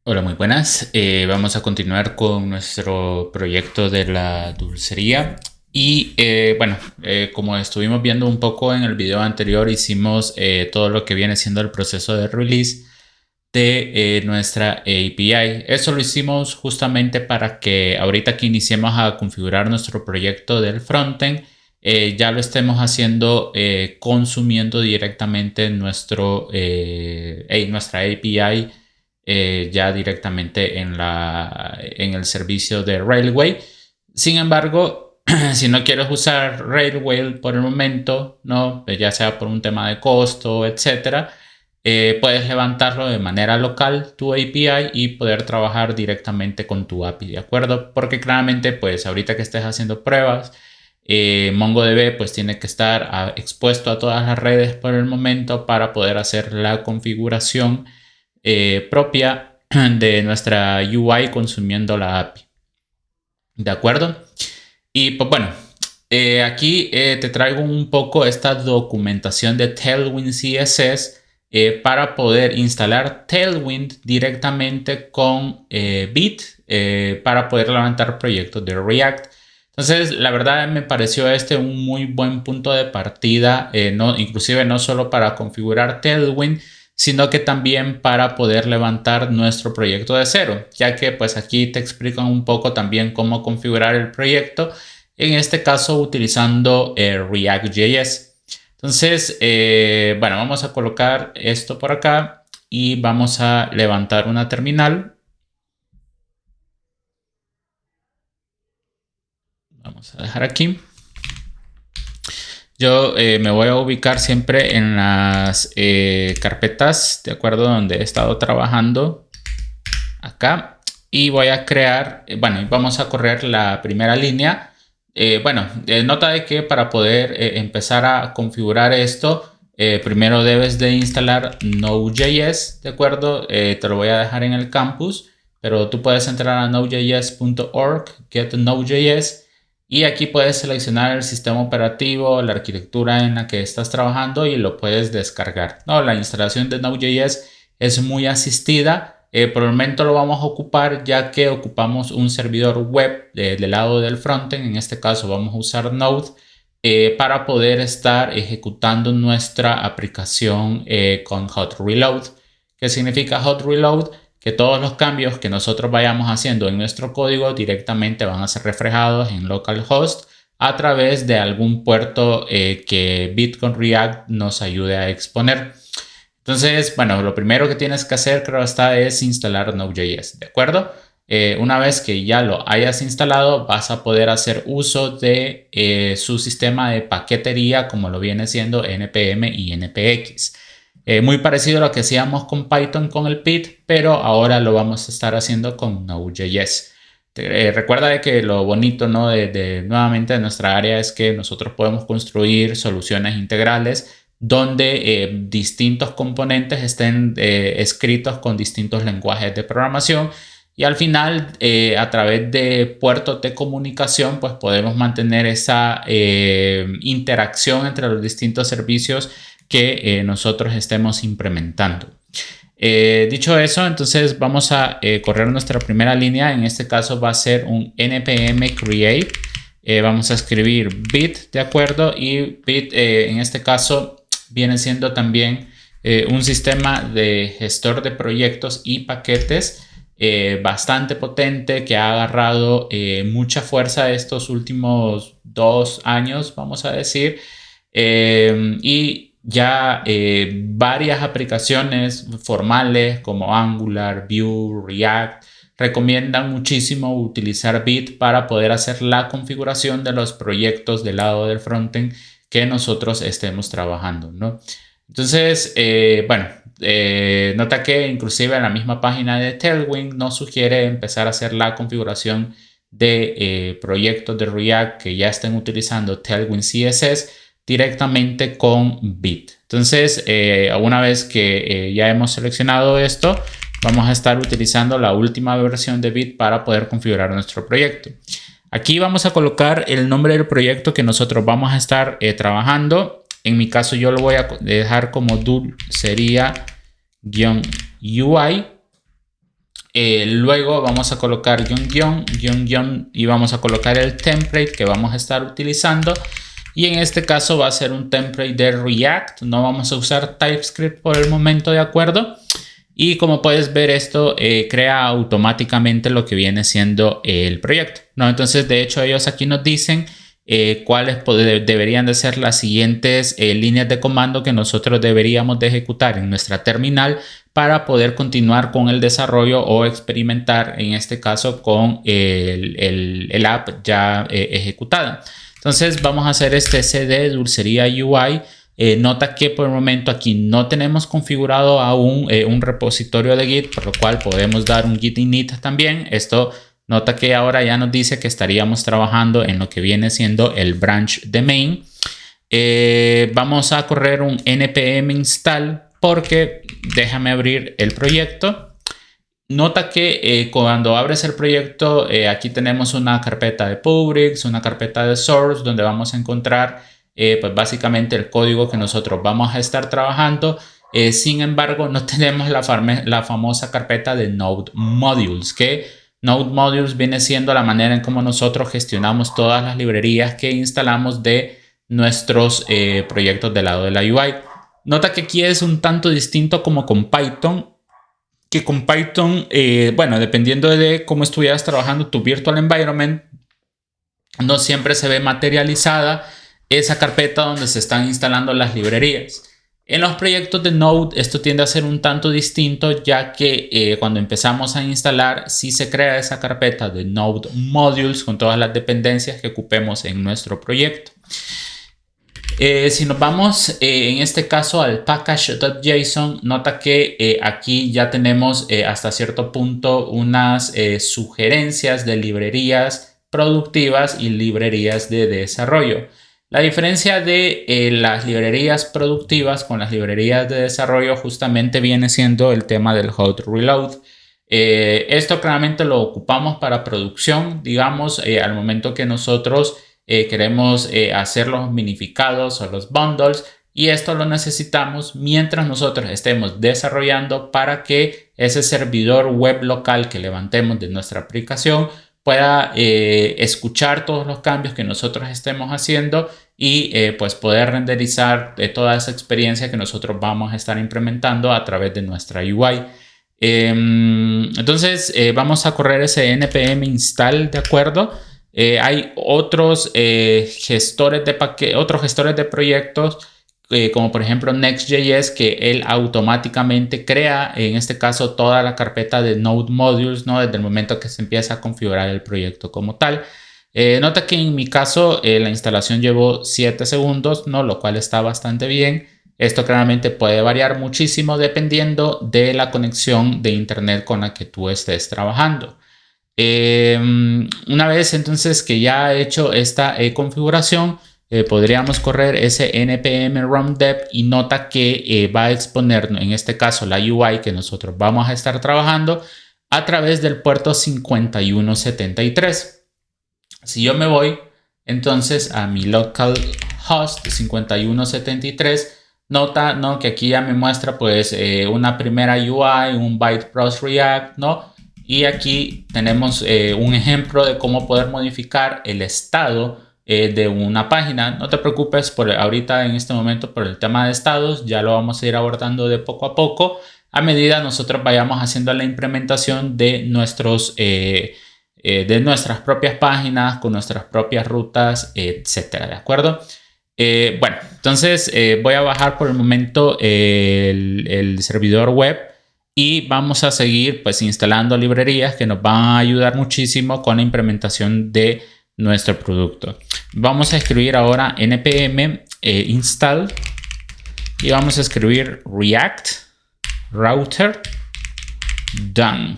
Hola, muy buenas. Vamos a continuar con nuestro proyecto de la dulcería. Como estuvimos viendo un poco en el video anterior, hicimos todo lo que viene siendo el proceso de release de nuestra API. Eso lo hicimos justamente para que ahorita que iniciemos a configurar nuestro proyecto del frontend, ya lo estemos haciendo consumiendo directamente nuestra API ya directamente en el servicio de Railway. Sin embargo, si no quieres usar Railway por el momento, ¿no? Ya sea por un tema de costo, etcétera, puedes levantarlo de manera local, tu API, y poder trabajar directamente con tu API, ¿de acuerdo? Porque claramente, pues ahorita que estés haciendo pruebas, MongoDB pues tiene que estar expuesto a todas las redes por el momento para poder hacer la configuración propia de nuestra UI consumiendo la API. ¿De acuerdo? Y pues bueno, aquí te traigo un poco esta documentación de Tailwind CSS para poder instalar Tailwind directamente con Bit para poder levantar proyectos de React. Entonces, la verdad me pareció este un muy buen punto de partida, inclusive no solo para configurar Tailwind, sino que también para poder levantar nuestro proyecto de cero, ya que pues aquí te explican un poco también cómo configurar el proyecto, en este caso utilizando React.js. Entonces, bueno, vamos a colocar esto por acá y vamos a levantar una terminal. Vamos a dejar aquí. Yo me voy a ubicar siempre en las carpetas, de acuerdo, donde he estado trabajando acá. Y voy a crear, vamos a correr la primera línea. Nota de que para poder empezar a configurar esto, primero debes de instalar Node.js, ¿de acuerdo? Te lo voy a dejar en el campus, pero tú puedes entrar a nodejs.org, get Node.js, y aquí puedes seleccionar el sistema operativo, la arquitectura en la que estás trabajando y lo puedes descargar. No, la instalación de Node.js es muy asistida. Por el momento lo vamos a ocupar ya que ocupamos un servidor web del lado del frontend. En este caso vamos a usar Node para poder estar ejecutando nuestra aplicación con Hot Reload. ¿Qué significa Hot Reload? Que todos los cambios que nosotros vayamos haciendo en nuestro código directamente van a ser reflejados en localhost a través de algún puerto que Bitcoin React nos ayude a exponer. Entonces, bueno, lo primero que tienes que hacer, creo está, es instalar Node.js, ¿de acuerdo? Una vez que ya lo hayas instalado, vas a poder hacer uso de su sistema de paquetería como lo viene siendo NPM y NPX. Muy parecido a lo que hacíamos con Python con el PIT, pero ahora lo vamos a estar haciendo con Node.js. Recuerda de que lo bonito, ¿no? Nuevamente de nuestra área es que nosotros podemos construir soluciones integrales donde distintos componentes estén escritos con distintos lenguajes de programación y al final a través de puertos de comunicación pues podemos mantener esa interacción entre los distintos servicios que nosotros estemos implementando. Dicho eso, entonces vamos a correr nuestra primera línea. En este caso va a ser un npm create. Vamos a escribir bit, de acuerdo, y bit en este caso viene siendo también un sistema de gestor de proyectos y paquetes bastante potente que ha agarrado mucha fuerza estos últimos 2 años, vamos a decir, y ya varias aplicaciones formales como Angular, Vue, React recomiendan muchísimo utilizar Bit para poder hacer la configuración de los proyectos del lado del frontend que nosotros estemos trabajando, ¿no? Entonces, nota que inclusive en la misma página de Tailwind nos sugiere empezar a hacer la configuración de proyectos de React que ya estén utilizando Tailwind CSS directamente con Bit. Entonces, una vez que ya hemos seleccionado esto, vamos a estar utilizando la última versión de Bit para poder configurar nuestro proyecto. Aquí vamos a colocar el nombre del proyecto que nosotros vamos a estar trabajando. En mi caso yo lo voy a dejar como dulcería-UI. Luego vamos a colocar guión y vamos a colocar el template que vamos a estar utilizando. Y en este caso va a ser un template de React. No vamos a usar TypeScript por el momento, ¿de acuerdo? Y como puedes ver, esto crea automáticamente lo que viene siendo el proyecto, ¿no? Entonces, de hecho, ellos aquí nos dicen cuáles deberían de ser las siguientes líneas de comando que nosotros deberíamos de ejecutar en nuestra terminal para poder continuar con el desarrollo o experimentar, en este caso, con el app ya ejecutada. Entonces vamos a hacer este cd dulcería UI. Nota que por el momento aquí no tenemos configurado aún un repositorio de Git, por lo cual podemos dar un git init también. Esto nota que ahora ya nos dice que estaríamos trabajando en lo que viene siendo el branch de main. Vamos a correr un npm install porque déjame abrir el proyecto. Nota que cuando abres el proyecto, aquí tenemos una carpeta de Publix, una carpeta de Source, donde vamos a encontrar pues básicamente el código que nosotros vamos a estar trabajando. Sin embargo, no tenemos la famosa carpeta de Node Modules, que Node Modules viene siendo la manera en cómo nosotros gestionamos todas las librerías que instalamos de nuestros proyectos del lado de la UI. Nota que aquí es un tanto distinto como con Python, que con Python, bueno, dependiendo de cómo estuvieras trabajando tu virtual environment, no siempre se ve materializada esa carpeta donde se están instalando las librerías. En los proyectos de Node esto tiende a ser un tanto distinto, ya que cuando empezamos a instalar sí se crea esa carpeta de Node Modules con todas las dependencias que ocupemos en nuestro proyecto. Si nos vamos en este caso al package.json, nota que aquí ya tenemos hasta cierto punto unas sugerencias de librerías productivas y librerías de desarrollo. La diferencia de las librerías productivas con las librerías de desarrollo justamente viene siendo el tema del hot reload. Esto claramente lo ocupamos para producción, digamos, al momento que nosotros queremos hacer los minificados o los bundles, y esto lo necesitamos mientras nosotros estemos desarrollando para que ese servidor web local que levantemos de nuestra aplicación pueda escuchar todos los cambios que nosotros estemos haciendo y pues poder renderizar toda esa experiencia que nosotros vamos a estar implementando a través de nuestra UI. Entonces vamos a correr ese npm install, ¿de acuerdo? Hay otros gestores de proyectos como por ejemplo Next.js, que él automáticamente crea en este caso toda la carpeta de Node Modules, ¿no? Desde el momento que se empieza a configurar el proyecto como tal. Nota que en mi caso la instalación llevó 7 segundos, ¿no? Lo cual está bastante bien. Esto claramente puede variar muchísimo dependiendo de la conexión de internet con la que tú estés trabajando. Una vez entonces que ya he hecho esta configuración, podríamos correr ese npm run dev y nota que va a exponer en este caso la UI que nosotros vamos a estar trabajando a través del puerto 5173. Si yo me voy entonces a mi localhost 5173, nota, ¿no?, que aquí ya me muestra pues una primera UI, un bytecross React, ¿no? Y aquí tenemos un ejemplo de cómo poder modificar el estado de una página. No te preocupes por ahorita en este momento por el tema de estados, ya lo vamos a ir abordando de poco a poco a medida nosotros vayamos haciendo la implementación de de nuestras propias páginas con nuestras propias rutas, etcétera, ¿de acuerdo? Bueno, entonces voy a bajar por el momento el servidor web y vamos a seguir pues instalando librerías que nos van a ayudar muchísimo con la implementación de nuestro producto. Vamos a escribir ahora npm install y vamos a escribir react router done.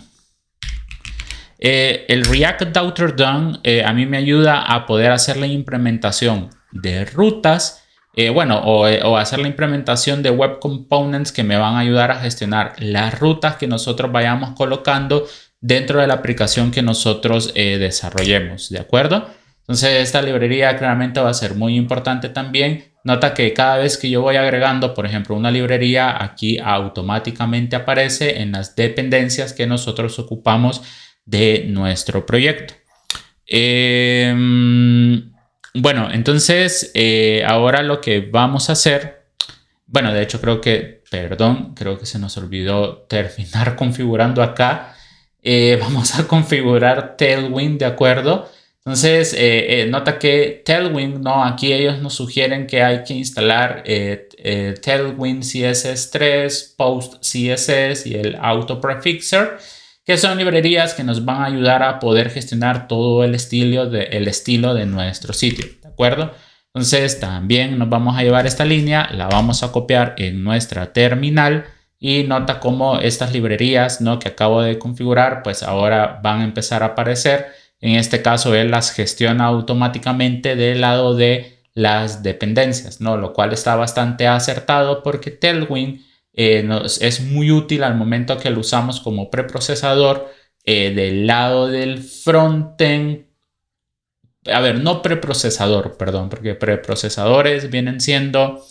El React Router Done a mí me ayuda a poder hacer la implementación de rutas, o hacer la implementación de web components que me van a ayudar a gestionar las rutas que nosotros vayamos colocando dentro de la aplicación que nosotros desarrollemos, ¿de acuerdo? Entonces esta librería claramente va a ser muy importante también nota que cada vez que yo voy agregando, por ejemplo, una librería, aquí automáticamente aparece en las dependencias que nosotros ocupamos de nuestro proyecto. Bueno, entonces ahora lo que vamos a hacer, bueno, de hecho creo que se nos olvidó terminar configurando acá. Vamos a configurar Tailwind, ¿de acuerdo? Entonces, nota que Tailwind, no, aquí ellos nos sugieren que hay que instalar Tailwind CSS3, Post CSS y el Auto Prefixer, que son librerías que nos van a ayudar a poder gestionar todo el estilo de nuestro sitio, ¿de acuerdo? Entonces, también nos vamos a llevar esta línea, la vamos a copiar en nuestra terminal y nota cómo estas librerías, ¿no?, que acabo de configurar, pues ahora van a empezar a aparecer. En este caso, él las gestiona automáticamente del lado de las dependencias, ¿no? Lo cual está bastante acertado porque Tailwind es muy útil al momento que lo usamos como preprocesador del lado del frontend. A ver, no preprocesador, perdón, porque preprocesadores vienen siendo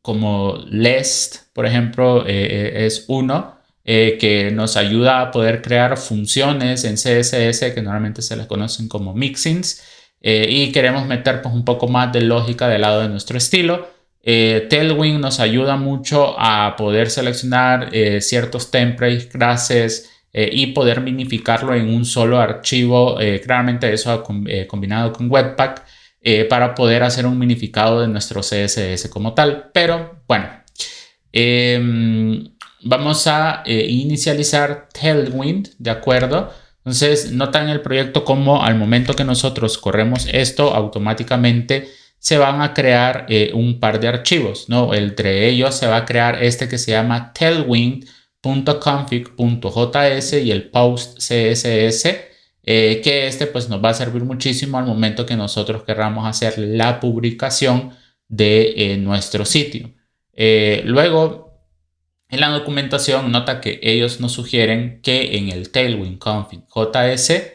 como lest, por ejemplo, es uno. Que nos ayuda a poder crear funciones en CSS que normalmente se les conocen como mixins, y queremos meter pues un poco más de lógica del lado de nuestro estilo. Tailwind nos ayuda mucho a poder seleccionar ciertos templates, clases y poder minificarlo en un solo archivo, claramente eso combinado con Webpack, para poder hacer un minificado de nuestro CSS como tal. Pero bueno, vamos a inicializar Tailwind, ¿de acuerdo? Entonces, nota en el proyecto como al momento que nosotros corremos esto, automáticamente se van a crear un par de archivos, ¿no? Entre ellos se va a crear este que se llama tailwind.config.js y el post CSS, que este pues nos va a servir muchísimo al momento que nosotros queramos hacer la publicación de nuestro sitio. Luego, en la documentación, nota que ellos nos sugieren que en el Tailwind config JS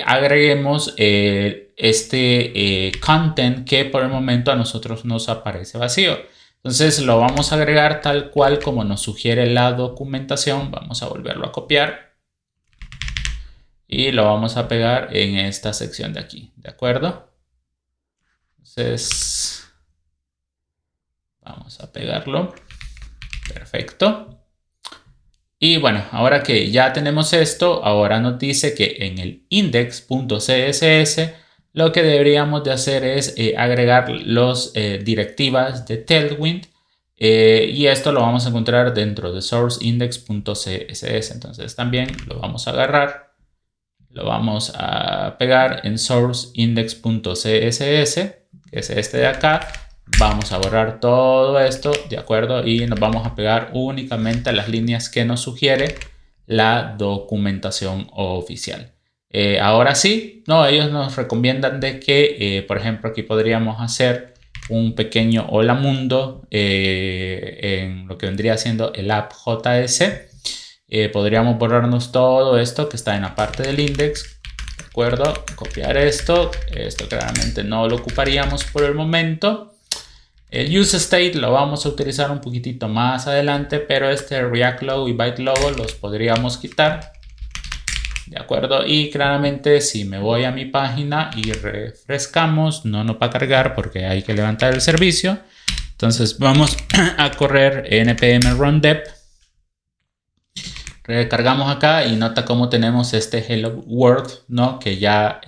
agreguemos este content que por el momento a nosotros nos aparece vacío. Entonces lo vamos a agregar tal cual como nos sugiere la documentación. Vamos a volverlo a copiar y lo vamos a pegar en esta sección de aquí, ¿de acuerdo? Entonces vamos a pegarlo. Perfecto. Y bueno, ahora que ya tenemos esto, ahora nos dice que en el index.css lo que deberíamos de hacer es agregar los directivas de Tailwind, y esto lo vamos a encontrar dentro de source-index.css. Entonces también lo vamos a agarrar, lo vamos a pegar en source-index.css, que es este de acá. Vamos a borrar todo esto, ¿de acuerdo? Y nos vamos a pegar únicamente a las líneas que nos sugiere la documentación oficial. Ahora sí, no, ellos nos recomiendan de que, por ejemplo, aquí podríamos hacer un pequeño hola mundo en lo que vendría siendo el app.js. Podríamos borrarnos todo esto que está en la parte del index, ¿de acuerdo? Copiar esto claramente no lo ocuparíamos por el momento. El use state lo vamos a utilizar un poquitito más adelante, pero este React Logo y Byte Logo los podríamos quitar, ¿de acuerdo? Y claramente si me voy a mi página y refrescamos, no va a cargar porque hay que levantar el servicio. Entonces vamos a correr npm run dep. Recargamos acá y nota cómo tenemos este Hello World, ¿no?, que ya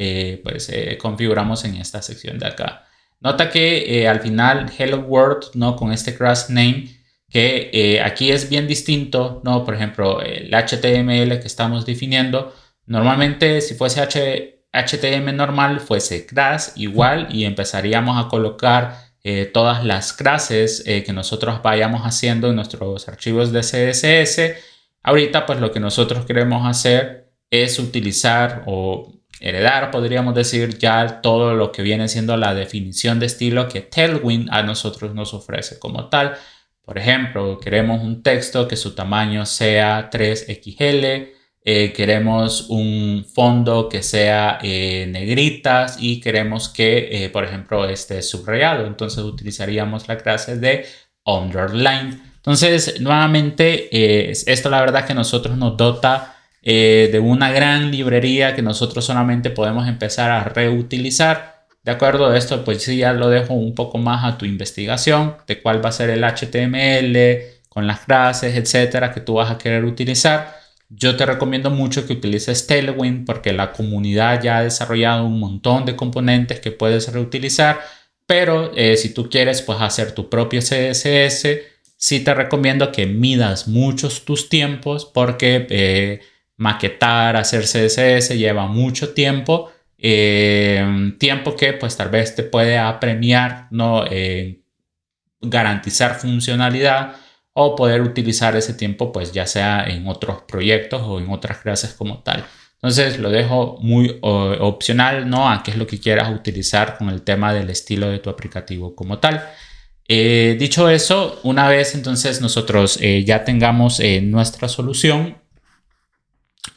configuramos en esta sección de acá. Nota que al final Hello World, ¿no?, con este class name, que aquí es bien distinto, ¿no? Por ejemplo, el HTML que estamos definiendo, normalmente si fuese HTML normal fuese class igual y empezaríamos a colocar todas las clases que nosotros vayamos haciendo en nuestros archivos de CSS. Ahorita pues lo que nosotros queremos hacer es utilizar o heredar, podríamos decir, ya todo lo que viene siendo la definición de estilo que Tailwind a nosotros nos ofrece como tal. Por ejemplo, queremos un texto que su tamaño sea 3XL, queremos un fondo que sea negritas y queremos que, por ejemplo, esté subrayado. Entonces utilizaríamos la clase de underline. Entonces, nuevamente, esto la verdad que nosotros nos dota de una gran librería que nosotros solamente podemos empezar a reutilizar. De acuerdo, esto pues sí ya lo dejo un poco más a tu investigación de cuál va a ser el HTML con las clases, etcétera, que tú vas a querer utilizar. Yo te recomiendo mucho que utilices Tailwind porque la comunidad ya ha desarrollado un montón de componentes que puedes reutilizar, pero si tú quieres pues hacer tu propio CSS, sí te recomiendo que midas muchos tus tiempos porque maquetar, hacer CSS lleva mucho tiempo, tiempo que pues tal vez te puede apremiar, ¿no? Garantizar funcionalidad o poder utilizar ese tiempo pues ya sea en otros proyectos o en otras clases como tal. Entonces lo dejo muy opcional, ¿no? A qué es lo que quieras utilizar con el tema del estilo de tu aplicativo como tal. Dicho eso, una vez entonces nosotros ya tengamos nuestra solución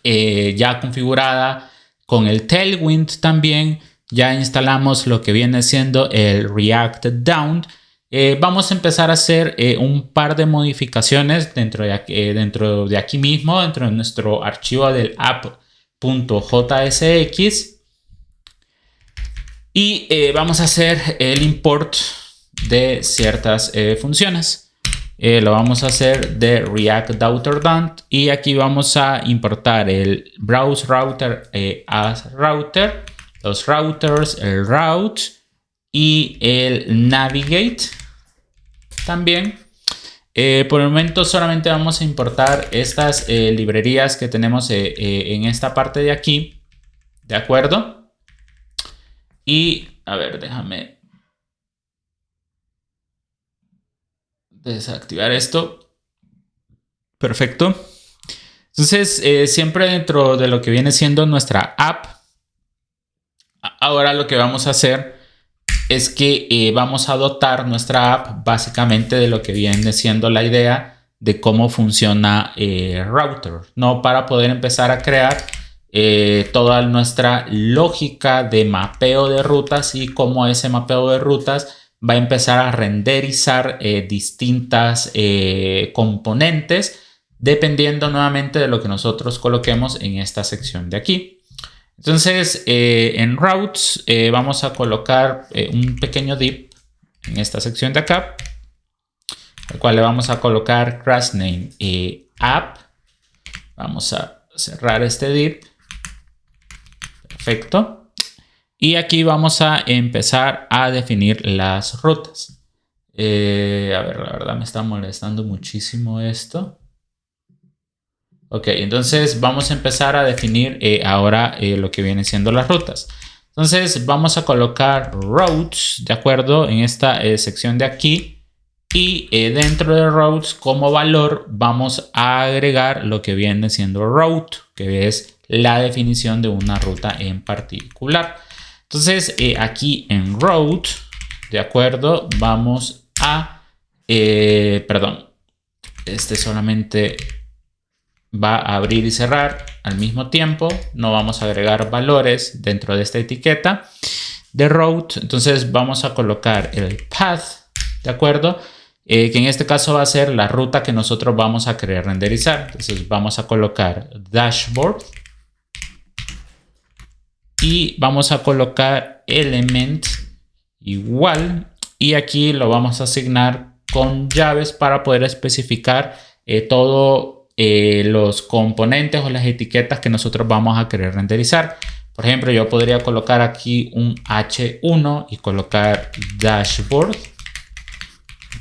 ya configurada con el Tailwind también, ya instalamos lo que viene siendo el React Down. Vamos a empezar a hacer un par de modificaciones dentro de aquí mismo, dentro de nuestro archivo del app.jsx. Y vamos a hacer el import de ciertas funciones. Lo vamos a hacer de React Router Dont y aquí vamos a importar el Browse Router as Router, los routers, el route y el navigate también. Por el momento solamente vamos a importar estas librerías que tenemos en esta parte de aquí, ¿de acuerdo? Y a ver, déjame desactivar esto. Perfecto. Entonces, siempre dentro de lo que viene siendo nuestra app, ahora lo que vamos a hacer es que vamos a dotar nuestra app básicamente de lo que viene siendo la idea de cómo funciona Router, ¿no? Para poder empezar a crear toda nuestra lógica de mapeo de rutas y cómo ese mapeo de rutas va a empezar a renderizar distintas componentes dependiendo nuevamente de lo que nosotros coloquemos en esta sección de aquí. Entonces, en routes vamos a colocar un pequeño div en esta sección de acá, al cual le vamos a colocar class name app. Vamos a cerrar este div. Perfecto. Y aquí vamos a empezar a definir las rutas. A ver, la verdad me está molestando muchísimo esto. Ok, entonces vamos a empezar a definir ahora lo que vienen siendo las rutas. Entonces vamos a colocar routes, ¿de acuerdo? En esta sección de aquí. Y dentro de routes como valor vamos a agregar lo que viene siendo route, que es la definición de una ruta en particular. Entonces aquí en route, ¿de acuerdo? Vamos a, perdón, este solamente va a abrir y cerrar al mismo tiempo. No vamos a agregar valores dentro de esta etiqueta de route. Entonces vamos a colocar el path, ¿de acuerdo? Que en este caso va a ser la ruta que nosotros vamos a querer renderizar. Entonces vamos a colocar dashboard. Y vamos a colocar element igual. Y aquí lo vamos a asignar con llaves para poder especificar todos los componentes o las etiquetas que nosotros vamos a querer renderizar. Por ejemplo, yo podría colocar aquí un H1 y colocar dashboard.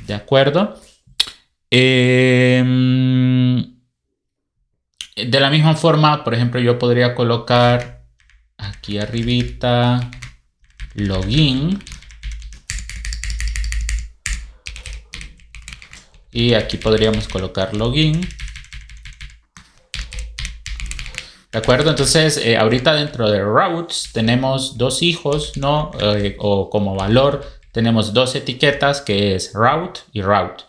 ¿De acuerdo? De la misma forma, por ejemplo, yo podría colocar aquí arribita login y aquí podríamos colocar login. ¿De acuerdo? Entonces ahorita dentro de routes tenemos dos hijos, ¿no? O como valor tenemos dos etiquetas que es route y route.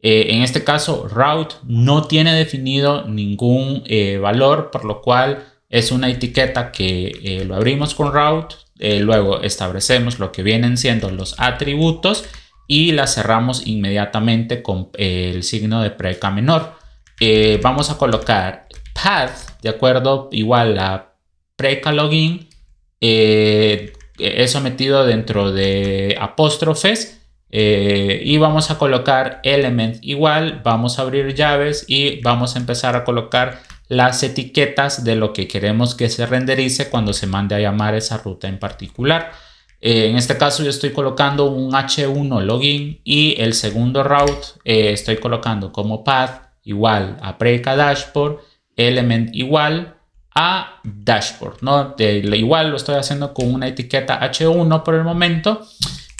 En este caso, route no tiene definido ningún valor, por lo cual es una etiqueta que lo abrimos con route, luego establecemos lo que vienen siendo los atributos y la cerramos inmediatamente con el signo de preca menor. Vamos a colocar path, de acuerdo, igual a preca login, es sometido dentro de apóstrofes. Y vamos a colocar element igual, vamos a abrir llaves y vamos a empezar a colocar las etiquetas de lo que queremos que se renderice cuando se mande a llamar esa ruta en particular. En este caso yo estoy colocando un H1 login y el segundo route estoy colocando como path igual a preca dashboard, element igual a dashboard, ¿no? Igual lo estoy haciendo con una etiqueta H1 por el momento.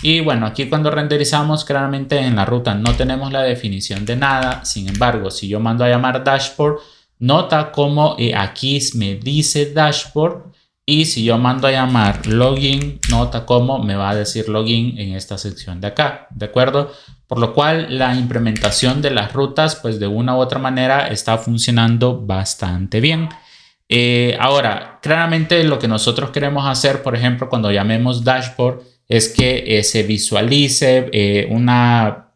Y bueno, aquí cuando renderizamos, claramente en la ruta no tenemos la definición de nada. Sin embargo, si yo mando a llamar dashboard, nota como aquí me dice dashboard. Y si yo mando a llamar login, nota cómo me va a decir login en esta sección de acá, ¿de acuerdo? Por lo cual la implementación de las rutas, pues de una u otra manera está funcionando bastante bien. Ahora, claramente lo que nosotros queremos hacer, por ejemplo, cuando llamemos dashboard, es que se visualice una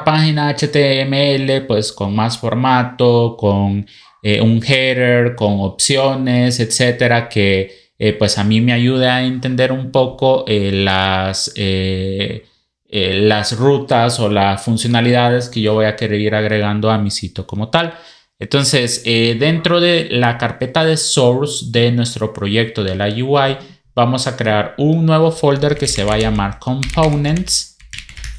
página HTML pues con más formato, con un header, con opciones, etcétera, que pues a mí me ayude a entender un poco las rutas o las funcionalidades que yo voy a querer ir agregando a mi sitio como tal. Entonces, dentro de la carpeta de source de nuestro proyecto de la UI, vamos a crear un nuevo folder que se va a llamar components.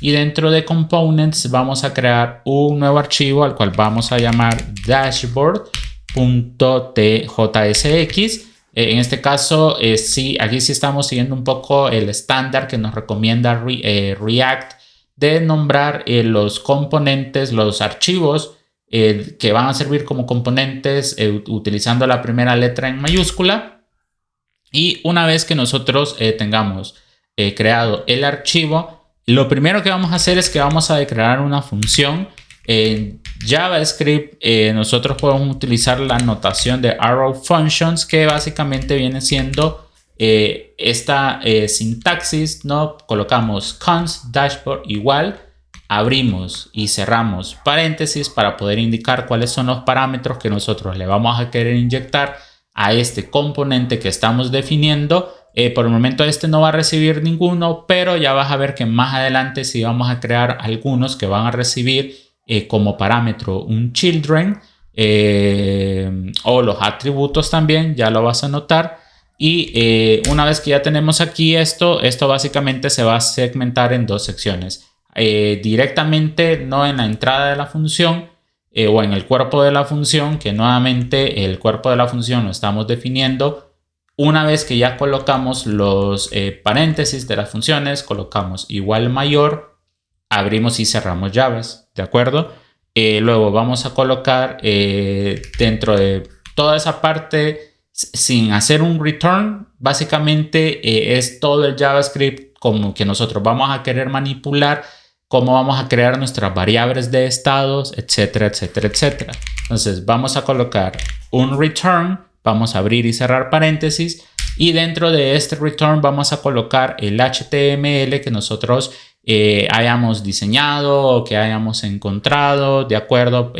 Y dentro de components vamos a crear un nuevo archivo al cual vamos a llamar dashboard.tjsx. En este caso, aquí sí estamos siguiendo un poco el estándar que nos recomienda React de nombrar los componentes, los archivos que van a servir como componentes utilizando la primera letra en mayúscula. Y una vez que nosotros tengamos creado el archivo, lo primero que vamos a hacer es que vamos a declarar una función. En JavaScript nosotros podemos utilizar la notación de arrow functions, que básicamente viene siendo esta sintaxis, ¿no? Colocamos const dashboard igual, abrimos y cerramos paréntesis para poder indicar cuáles son los parámetros que nosotros le vamos a querer inyectar a este componente que estamos definiendo. Por el momento este no va a recibir ninguno, pero ya vas a ver que más adelante sí vamos a crear algunos que van a recibir como parámetro un children o los atributos también, ya lo vas a notar. Y una vez que ya tenemos aquí esto básicamente se va a segmentar en dos secciones. Directamente, no en la entrada de la función o en el cuerpo de la función, que nuevamente el cuerpo de la función lo estamos definiendo. Una vez que ya colocamos los paréntesis de las funciones, colocamos igual mayor, abrimos y cerramos llaves, ¿de acuerdo? Luego vamos a colocar dentro de toda esa parte, sin hacer un return, básicamente es todo el JavaScript como que nosotros vamos a querer manipular, cómo vamos a crear nuestras variables de estados, etcétera, etcétera, etcétera. Entonces vamos a colocar un return. Vamos a abrir y cerrar paréntesis y dentro de este return vamos a colocar el HTML que nosotros hayamos diseñado o que hayamos encontrado, de acuerdo,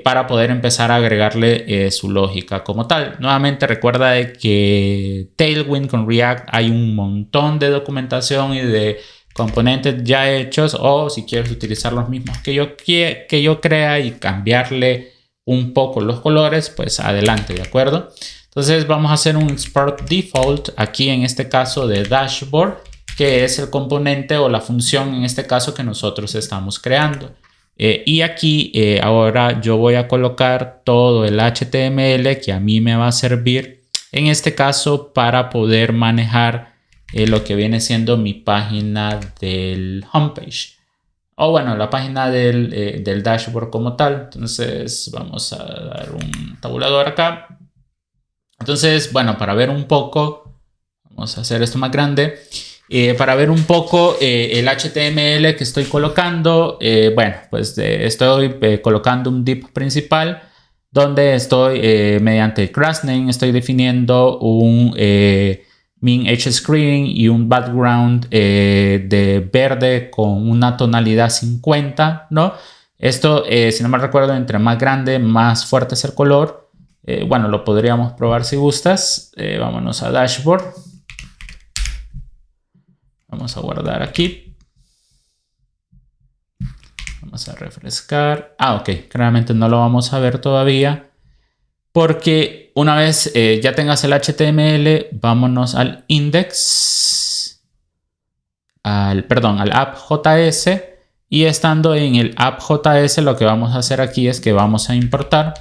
para poder empezar a agregarle su lógica como tal. Nuevamente recuerda de que Tailwind con React hay un montón de documentación y de componentes ya hechos, o si quieres utilizar los mismos que yo crea y cambiarle un poco los colores, pues adelante, ¿de acuerdo? Entonces vamos a hacer un Spark Default aquí en este caso de Dashboard, que es el componente o la función en este caso que nosotros estamos creando. Y aquí ahora yo voy a colocar todo el HTML que a mí me va a servir en este caso para poder manejar lo que viene siendo mi página del homepage. O bueno, la página del dashboard como tal. Entonces vamos a dar un tabulador acá. Entonces, bueno, para ver un poco, vamos a hacer esto más grande. para ver un poco el HTML que estoy colocando. Bueno, pues estoy colocando un div principal donde estoy mediante el class name estoy definiendo un min hscreen y un background de verde con una tonalidad 50, ¿no? Esto, si no me recuerdo, entre más grande, más fuerte es el color. Bueno, lo podríamos probar si gustas. Vámonos a Dashboard. Vamos a guardar aquí. Vamos a refrescar. Ok, claramente no lo vamos a ver todavía. Porque una vez ya tengas el HTML, vámonos al index. Al app.js. Y estando en el app.js, lo que vamos a hacer aquí es que vamos a importar.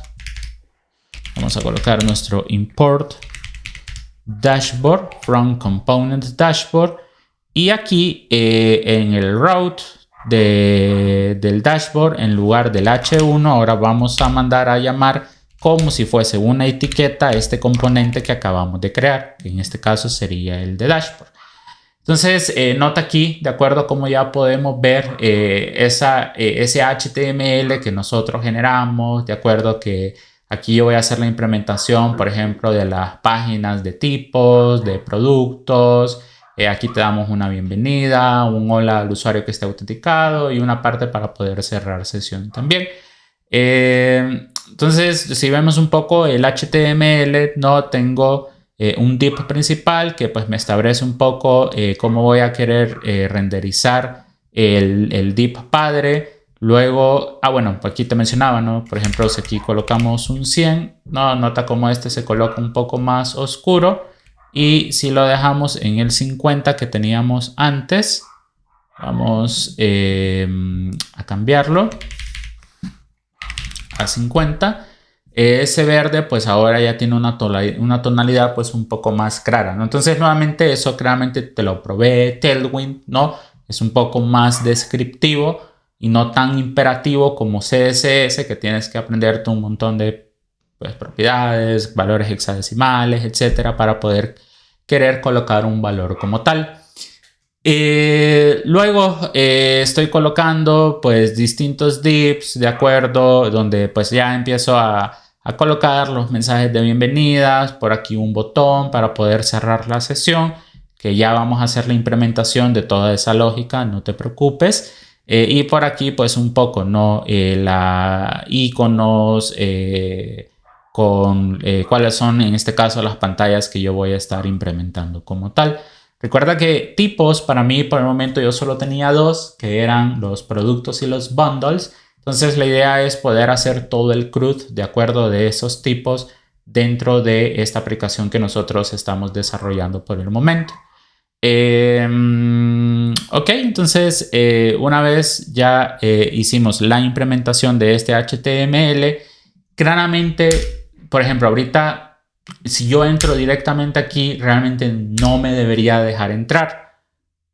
Vamos a colocar nuestro import dashboard from component dashboard. Y aquí en el route del dashboard, en lugar del h1, ahora vamos a mandar a llamar como si fuese una etiqueta este componente que acabamos de crear, que en este caso sería el de dashboard. Entonces, nota aquí, de acuerdo a cómo ya podemos ver ese HTML que nosotros generamos, de acuerdo que aquí yo voy a hacer la implementación, por ejemplo, de las páginas de tipos, de productos. Aquí te damos una bienvenida, un hola al usuario que esté autenticado y una parte para poder cerrar sesión también. Entonces, si vemos un poco el HTML, no tengo un div principal que pues me establece un poco cómo voy a querer renderizar el div padre. Luego, bueno, aquí te mencionaba, ¿no? Por ejemplo, si aquí colocamos un 100, ¿no? Nota cómo este se coloca un poco más oscuro. Y si lo dejamos en el 50 que teníamos antes, vamos a cambiarlo a 50. Ese verde pues ahora ya tiene una tonalidad pues un poco más clara, ¿no? Entonces nuevamente eso claramente te lo provee Tailwind, ¿no? Es un poco más descriptivo y no tan imperativo como CSS, que tienes que aprenderte un montón de pues, propiedades, valores hexadecimales, etcétera, para poder querer colocar un valor como tal. Luego estoy colocando pues distintos divs, de acuerdo, donde pues ya empiezo a colocar los mensajes de bienvenidas, por aquí un botón para poder cerrar la sesión, que ya vamos a hacer la implementación de toda esa lógica, no te preocupes. Y por aquí pues un poco, ¿no? La iconos con cuáles son en este caso las pantallas que yo voy a estar implementando como tal. Recuerda que tipos para mí por el momento yo solo tenía dos, que eran los productos y los bundles. Entonces la idea es poder hacer todo el CRUD de acuerdo de esos tipos dentro de esta aplicación que nosotros estamos desarrollando por el momento. Ok, entonces una vez ya hicimos la implementación de este HTML, claramente, por ejemplo, ahorita si yo entro directamente aquí, realmente no me debería dejar entrar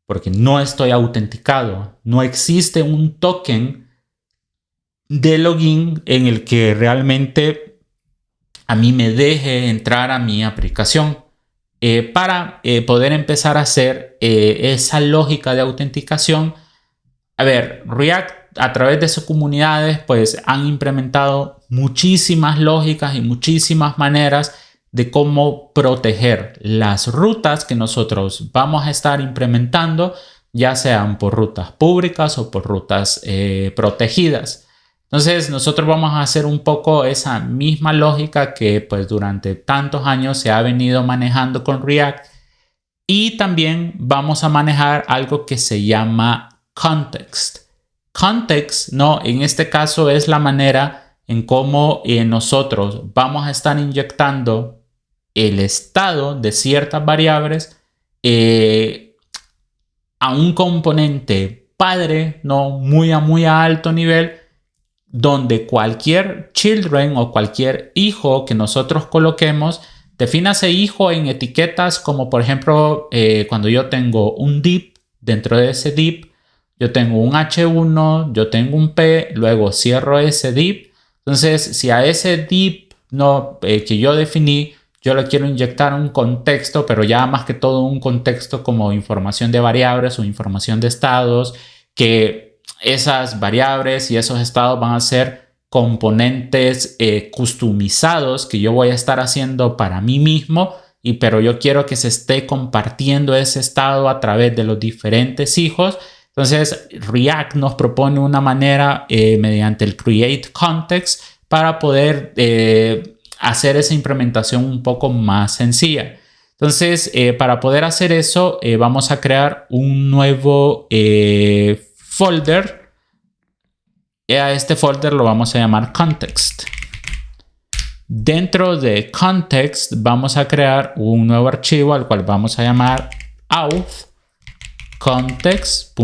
porque no estoy autenticado. No existe un token de login en el que realmente a mí me deje entrar a mi aplicación. Para poder empezar a hacer esa lógica de autenticación. A ver, React a través de sus comunidades pues han implementado muchísimas lógicas y muchísimas maneras de cómo proteger las rutas que nosotros vamos a estar implementando, ya sean por rutas públicas o por rutas protegidas. Entonces nosotros vamos a hacer un poco esa misma lógica que pues durante tantos años se ha venido manejando con React, y también vamos a manejar algo que se llama context. Context, ¿no? En este caso es la manera en cómo nosotros vamos a estar inyectando el estado de ciertas variables a un componente padre, ¿no? Muy a alto nivel, donde cualquier children o cualquier hijo que nosotros coloquemos, defina ese hijo en etiquetas como por ejemplo cuando yo tengo un div, dentro de ese div yo tengo un h1, yo tengo un p, luego cierro ese div. Entonces si a ese div que yo definí yo le quiero inyectar un contexto, pero ya más que todo un contexto como información de variables o información de estados, que esas variables y esos estados van a ser componentes customizados que yo voy a estar haciendo para mí mismo, pero yo quiero que se esté compartiendo ese estado a través de los diferentes hijos. Entonces React nos propone una manera mediante el create context para poder hacer esa implementación un poco más sencilla. Entonces para poder hacer eso vamos a crear un nuevo folder. A este folder lo vamos a llamar context. Dentro de context vamos a crear un nuevo archivo al cual vamos a llamar auth context.js.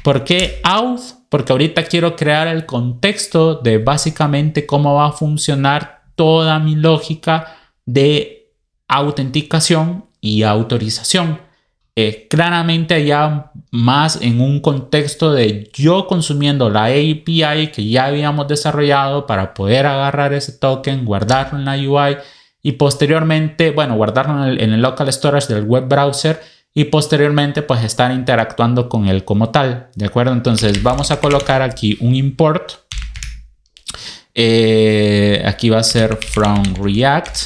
¿Por qué auth? Porque ahorita quiero crear el contexto de básicamente cómo va a funcionar toda mi lógica de autenticación y autorización. Claramente ya más en un contexto de yo consumiendo la API que ya habíamos desarrollado para poder agarrar ese token, guardarlo en la UI y posteriormente, bueno, guardarlo en el local storage del web browser y posteriormente pues estar interactuando con él como tal, ¿de acuerdo? Entonces vamos a colocar aquí un import. Aquí va a ser from React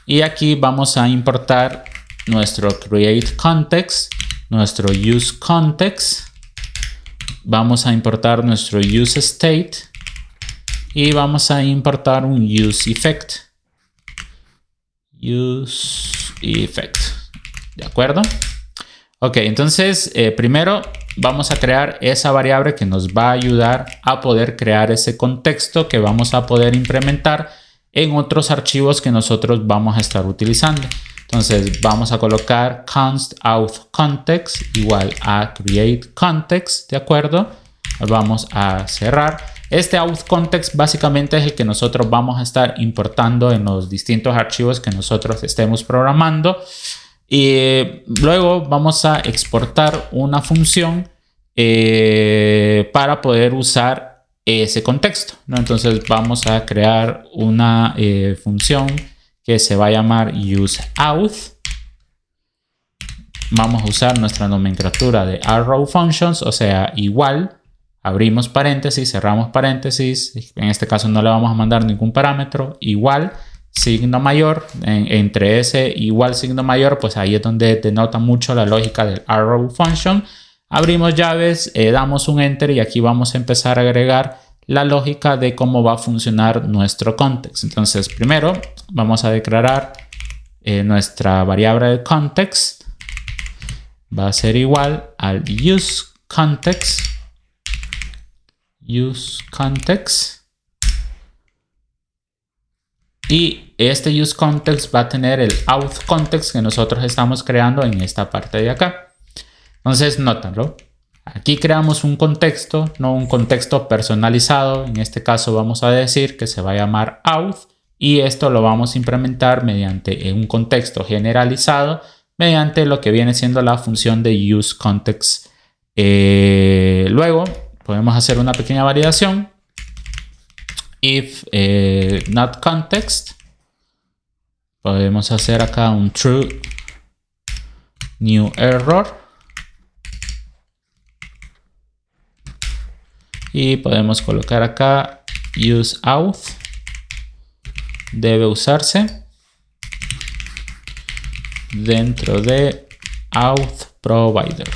y aquí vamos a importar nuestro create context, nuestro use context, vamos a importar nuestro use state y vamos a importar un use effect. ¿De acuerdo? Ok, entonces primero vamos a crear esa variable que nos va a ayudar a poder crear ese contexto que vamos a poder implementar en otros archivos que nosotros vamos a estar utilizando. Entonces vamos a colocar const auth context igual a create context, ¿de acuerdo? Vamos a cerrar. Este auth context básicamente es el que nosotros vamos a estar importando en los distintos archivos que nosotros estemos programando. Y luego vamos a exportar una función para poder usar ese contexto, ¿no? Entonces vamos a crear una función que se va a llamar useAuth. Vamos a usar nuestra nomenclatura de arrow functions, o sea, igual, abrimos paréntesis, cerramos paréntesis. En este caso no le vamos a mandar ningún parámetro. Igual, signo mayor. Entre ese igual signo mayor, pues ahí es donde denota mucho la lógica del arrow function. Abrimos llaves, damos un enter y aquí vamos a empezar a agregar la lógica de cómo va a funcionar nuestro context. Entonces, primero vamos a declarar nuestra variable de context. Va a ser igual al use context. Y este use context va a tener el auth context que nosotros estamos creando en esta parte de acá. Entonces, nótalo. Aquí creamos un contexto, no un contexto personalizado. En este caso vamos a decir que se va a llamar auth y esto lo vamos a implementar mediante un contexto generalizado mediante lo que viene siendo la función de use context. Luego podemos hacer una pequeña validación. If not context, podemos hacer acá un true new error. Y podemos colocar acá useAuth. Debe usarse dentro de auth provider.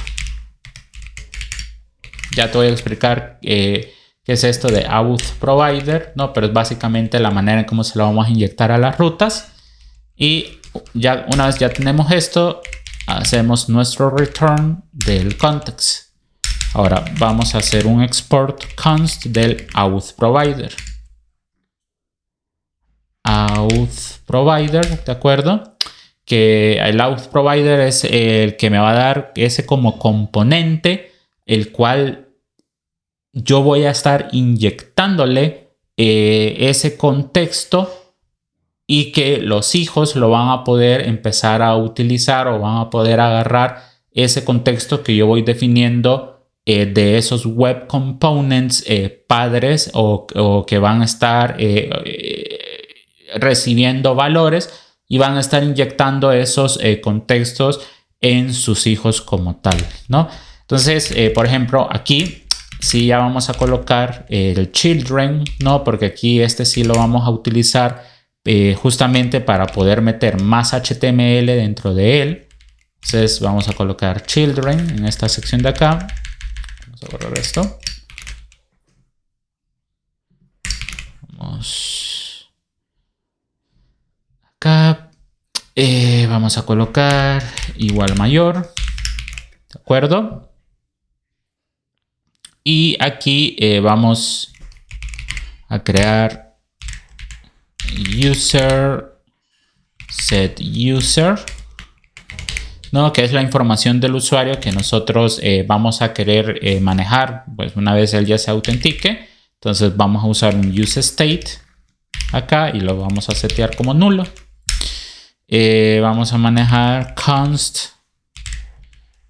Ya te voy a explicar qué es esto de auth provider, ¿no? Pero es básicamente la manera en cómo se lo vamos a inyectar a las rutas. Y ya una vez ya tenemos esto, hacemos nuestro return del context. Ahora vamos a hacer un export const del auth provider. Auth provider, ¿de acuerdo? Que el auth provider es el que me va a dar ese como componente, el cual yo voy a estar inyectándole ese contexto y que los hijos lo van a poder empezar a utilizar o van a poder agarrar ese contexto que yo voy definiendo de esos web components padres o que van a estar recibiendo valores y van a estar inyectando esos contextos en sus hijos como tal, ¿no? Entonces, por ejemplo, aquí sí ya vamos a colocar el children, ¿no? Porque aquí sí lo vamos a utilizar justamente para poder meter más HTML dentro de él. Entonces vamos a colocar children en esta sección de acá. Vamos a borrar esto. Vamos acá. Vamos a colocar igual mayor. ¿De acuerdo? Y aquí vamos a crear user set user, ¿no? Que es la información del usuario que nosotros vamos a querer manejar, pues una vez él ya se autentique. Entonces vamos a usar un use state acá y lo vamos a setear como nulo. Vamos a manejar const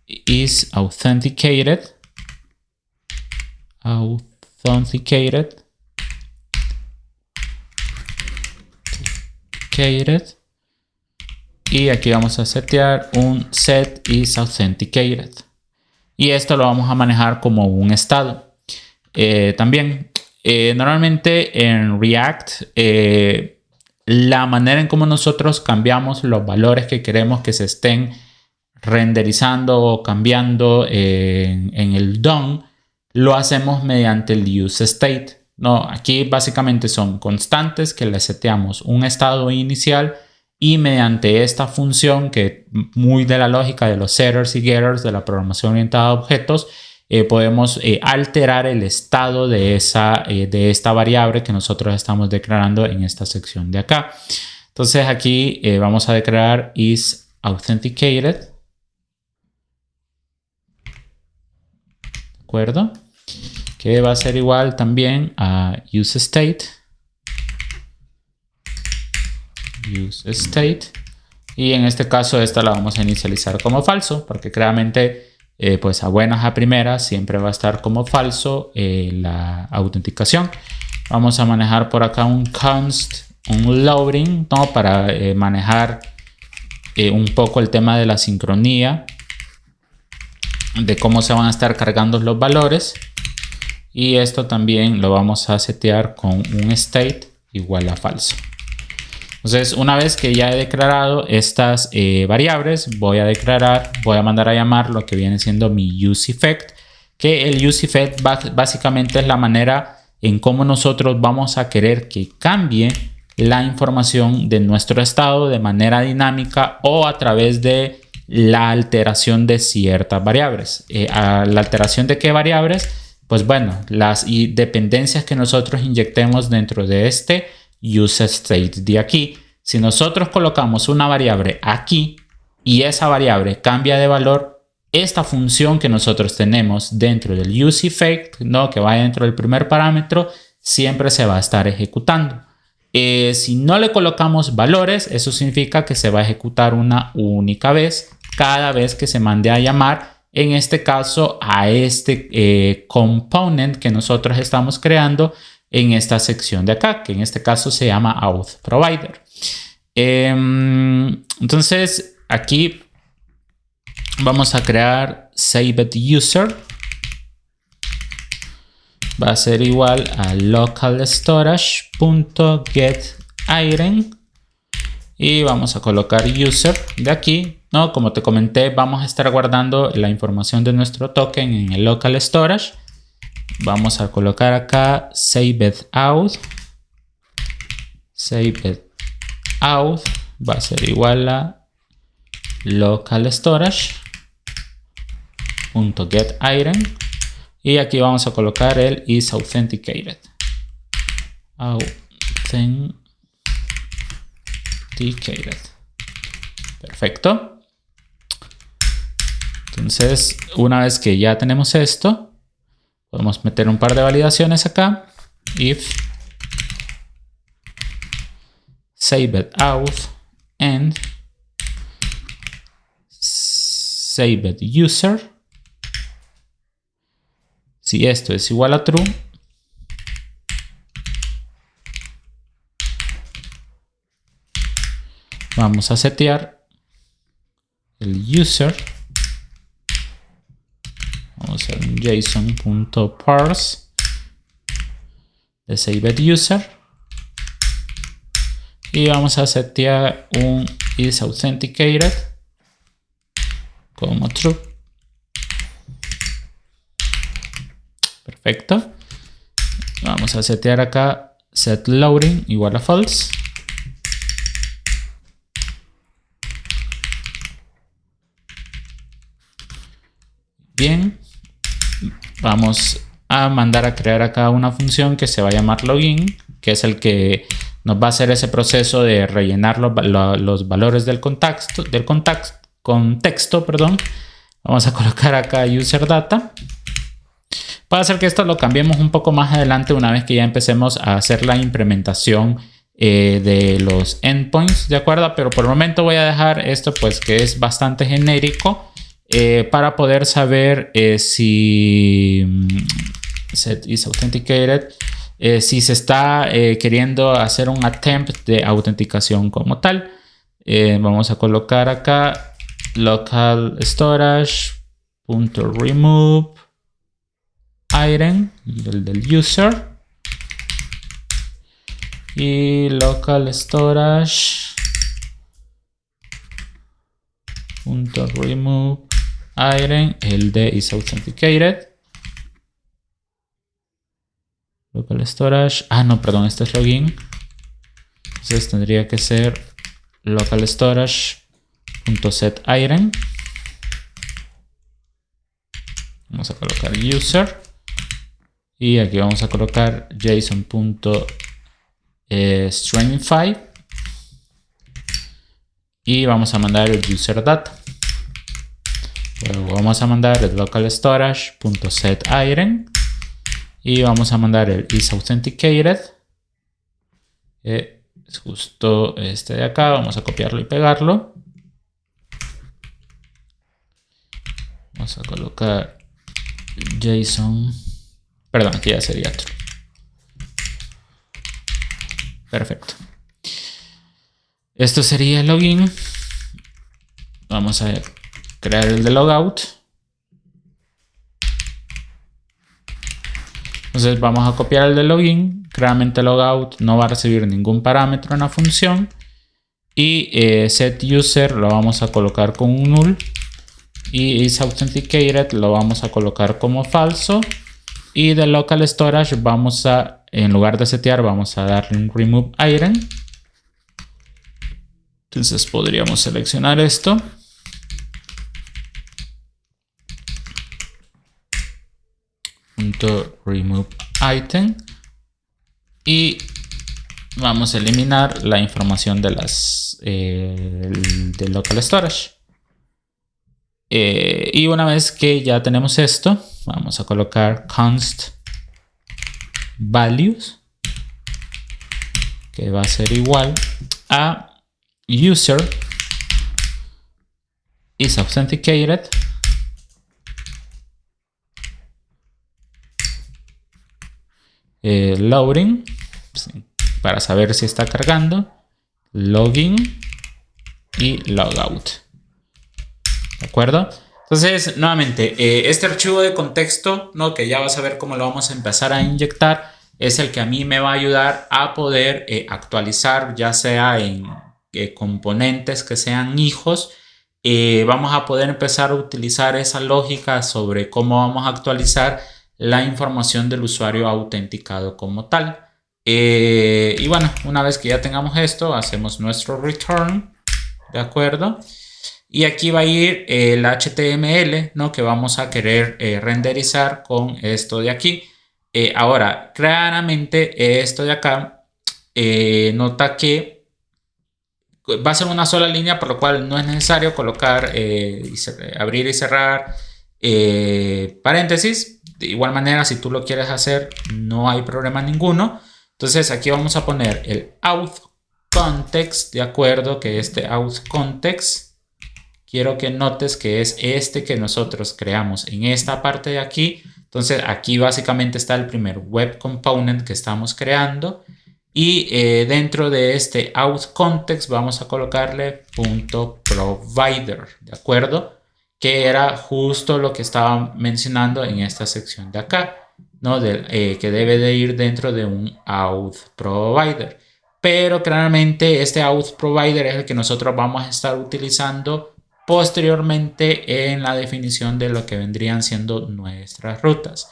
is authenticated y aquí vamos a setear un set is authenticated y esto lo vamos a manejar como un estado. También normalmente en React la manera en cómo nosotros cambiamos los valores que queremos que se estén renderizando o cambiando en el DOM lo hacemos mediante el useState. No, aquí básicamente son constantes que le seteamos un estado inicial y mediante esta función que muy de la lógica de los setters y getters de la programación orientada a objetos podemos alterar el estado de esta variable que nosotros estamos declarando en esta sección de acá. Entonces aquí vamos a declarar is authenticated. ¿De acuerdo? Que va a ser igual también a useState. Y en este caso esta la vamos a inicializar como falso porque claramente pues a buenas a primeras siempre va a estar como falso la autenticación. Vamos a manejar por acá un const, un loading, ¿no? Para manejar un poco el tema de la sincronía, de cómo se van a estar cargando los valores. Y esto también lo vamos a setear con un state igual a falso. Entonces, una vez que ya he declarado estas variables, voy a mandar a llamar lo que viene siendo mi useEffect, que el useEffect básicamente es la manera en cómo nosotros vamos a querer que cambie la información de nuestro estado de manera dinámica o a través de la alteración de ciertas variables. ¿A la alteración de qué variables? Pues bueno, las dependencias que nosotros inyectemos dentro de este useState de aquí. Si nosotros colocamos una variable aquí y esa variable cambia de valor, esta función que nosotros tenemos dentro del useEffect, ¿no? Que va dentro del primer parámetro, siempre se va a estar ejecutando. Si no le colocamos valores, eso significa que se va a ejecutar una única vez cada vez que se mande a llamar, en este caso, a este component que nosotros estamos creando en esta sección de acá, que en este caso se llama auth provider. Entonces, aquí vamos a crear saved user. Va a ser igual a local storage.getItem y vamos a colocar user de aquí, ¿no? Como te comenté, vamos a estar guardando la información de nuestro token en el local storage. Vamos a colocar acá saved out va a ser igual a local storage.getItem y aquí vamos a colocar el is authenticated. Perfecto. Entonces, una vez que ya tenemos esto, podemos meter un par de validaciones acá. If saved out and saved user. Si esto es igual a true, vamos a setear el user. Vamos a hacer un json.parse de savedUser. Y vamos a setear un isAuthenticated como true. Perfecto. Vamos a setear acá setLoading igual a false. Bien. Vamos a mandar a crear acá una función que se va a llamar login, que es el que nos va a hacer ese proceso de rellenar los valores del contexto, perdón. Vamos a colocar acá user data. Puede ser que esto lo cambiemos un poco más adelante una vez que ya empecemos a hacer la implementación de los endpoints, ¿de acuerdo? Pero por el momento voy a dejar esto pues que es bastante genérico para poder saber si set is authenticated, si se está queriendo hacer un attempt de autenticación como tal. Vamos a colocar acá local storage.remove item del user y local storage.remove item el de isAuthenticated. Local storage, no, perdón, este es login, entonces tendría que ser local storage.setItem. Vamos a colocar user y aquí vamos a colocar json.stringify y vamos a mandar el user data. Luego vamos a mandar el local storage.setItem y vamos a mandar el isAuthenticated. Es justo este de acá. Vamos a copiarlo y pegarlo. Vamos a colocar JSON. Perdón, aquí ya sería otro. Perfecto. Esto sería el login. Vamos a crear el de logout. Entonces vamos a copiar el de login. Claramente logout no va a recibir ningún parámetro en la función. Y setUser lo vamos a colocar con un null. Y isAuthenticated lo vamos a colocar como falso. Y de local storage vamos a, en lugar de setear, vamos a darle un remove item. Entonces podríamos seleccionar esto. .remove item y vamos a eliminar la información de las de local storage. Y una vez que ya tenemos esto, vamos a colocar const values, que va a ser igual a user is authenticated loading, para saber si está cargando, login y logout. ¿De acuerdo? Entonces, nuevamente, este archivo de contexto, ¿no?, que ya vas a ver cómo lo vamos a empezar a inyectar, es el que a mí me va a ayudar a poder actualizar, ya sea en componentes que sean hijos. Vamos a poder empezar a utilizar esa lógica sobre cómo vamos a actualizar la información del usuario autenticado como tal. Y bueno, una vez que ya tengamos esto, hacemos nuestro return, ¿de acuerdo? Y aquí va a ir el HTML, ¿no?, que vamos a querer renderizar con esto de aquí. Ahora, claramente esto de acá, nota que va a ser una sola línea, por lo cual no es necesario colocar, abrir y cerrar paréntesis. De igual manera, si tú lo quieres hacer, no hay problema ninguno. Entonces aquí vamos a poner el auth context, de acuerdo, que este auth context, quiero que notes que es este que nosotros creamos en esta parte de aquí. Entonces aquí básicamente está el primer web component que estamos creando. Y dentro de este auth context vamos a colocarle .provider, ¿de acuerdo? Que era justo lo que estaba mencionando en esta sección de acá, ¿no? Que debe de ir dentro de un auth provider. Pero claramente este auth provider es el que nosotros vamos a estar utilizando posteriormente en la definición de lo que vendrían siendo nuestras rutas.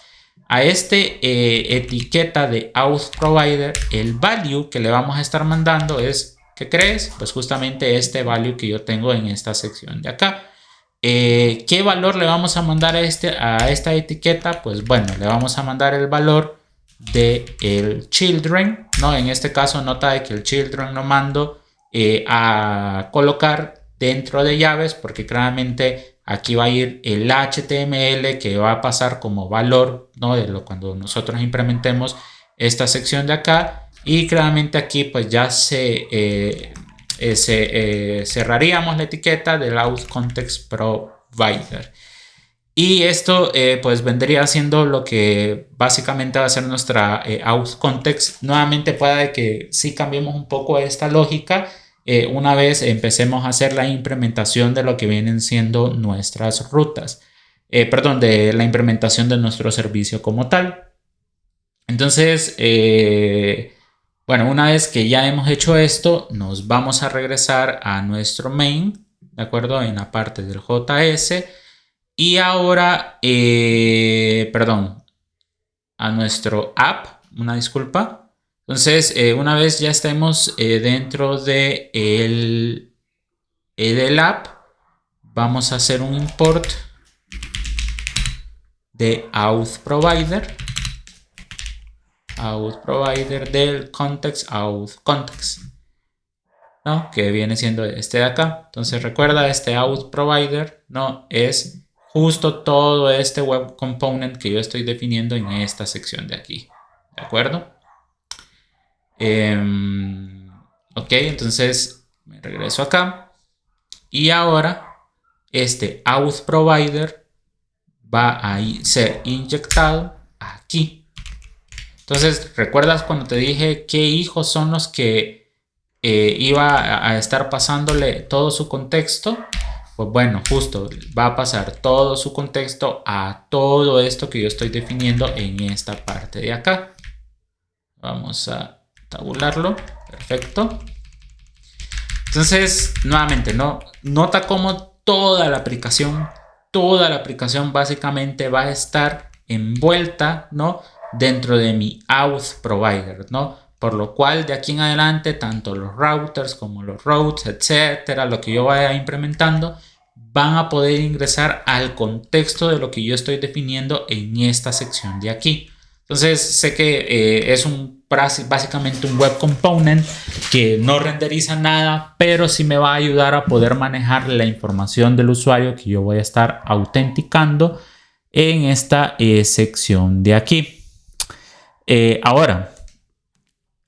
A este etiqueta de auth provider, el value que le vamos a estar mandando es, ¿qué crees? Pues justamente este value que yo tengo en esta sección de acá. ¿Qué valor le vamos a mandar a esta etiqueta? Pues bueno, le vamos a mandar el valor de el children, ¿no? En este caso nota de que el children lo mando a colocar dentro de llaves, porque claramente aquí va a ir el HTML que va a pasar como valor, ¿no? Cuando nosotros implementemos esta sección de acá, y claramente aquí pues ya cerraríamos la etiqueta del auth context provider. Y esto pues vendría siendo lo que básicamente va a ser nuestra auth context. Nuevamente puede que sí cambiemos un poco esta lógica una vez empecemos a hacer la implementación de lo que vienen siendo nuestras rutas. De la implementación de nuestro servicio como tal. Entonces, bueno, una vez que ya hemos hecho esto, nos vamos a regresar a nuestro main, ¿de acuerdo? En la parte del JS. Y ahora, a nuestro app, una disculpa. Entonces, una vez ya estemos dentro de del app, vamos a hacer un import de auth provider del context auth context, ¿no? Que viene siendo este de acá. Entonces recuerda, este auth provider, ¿no? Es justo todo este web component que yo estoy definiendo en esta sección de aquí, ¿de acuerdo? Ok, entonces me regreso acá y ahora este auth provider va a ser inyectado aquí. Entonces, ¿recuerdas cuando te dije qué hijos son los que iba a estar pasándole todo su contexto? Pues bueno, justo va a pasar todo su contexto a todo esto que yo estoy definiendo en esta parte de acá. Vamos a tabularlo. Perfecto. Entonces, nuevamente, ¿no? Nota cómo toda la aplicación básicamente va a estar envuelta, ¿no? Dentro de mi auth provider, ¿no? Por lo cual, de aquí en adelante, tanto los routers como los routes, etcétera, lo que yo vaya implementando, van a poder ingresar al contexto de lo que yo estoy definiendo en esta sección de aquí. Entonces, sé que es básicamente un web component que no renderiza nada, pero sí me va a ayudar a poder manejar la información del usuario que yo voy a estar autenticando en esta sección de aquí. Ahora,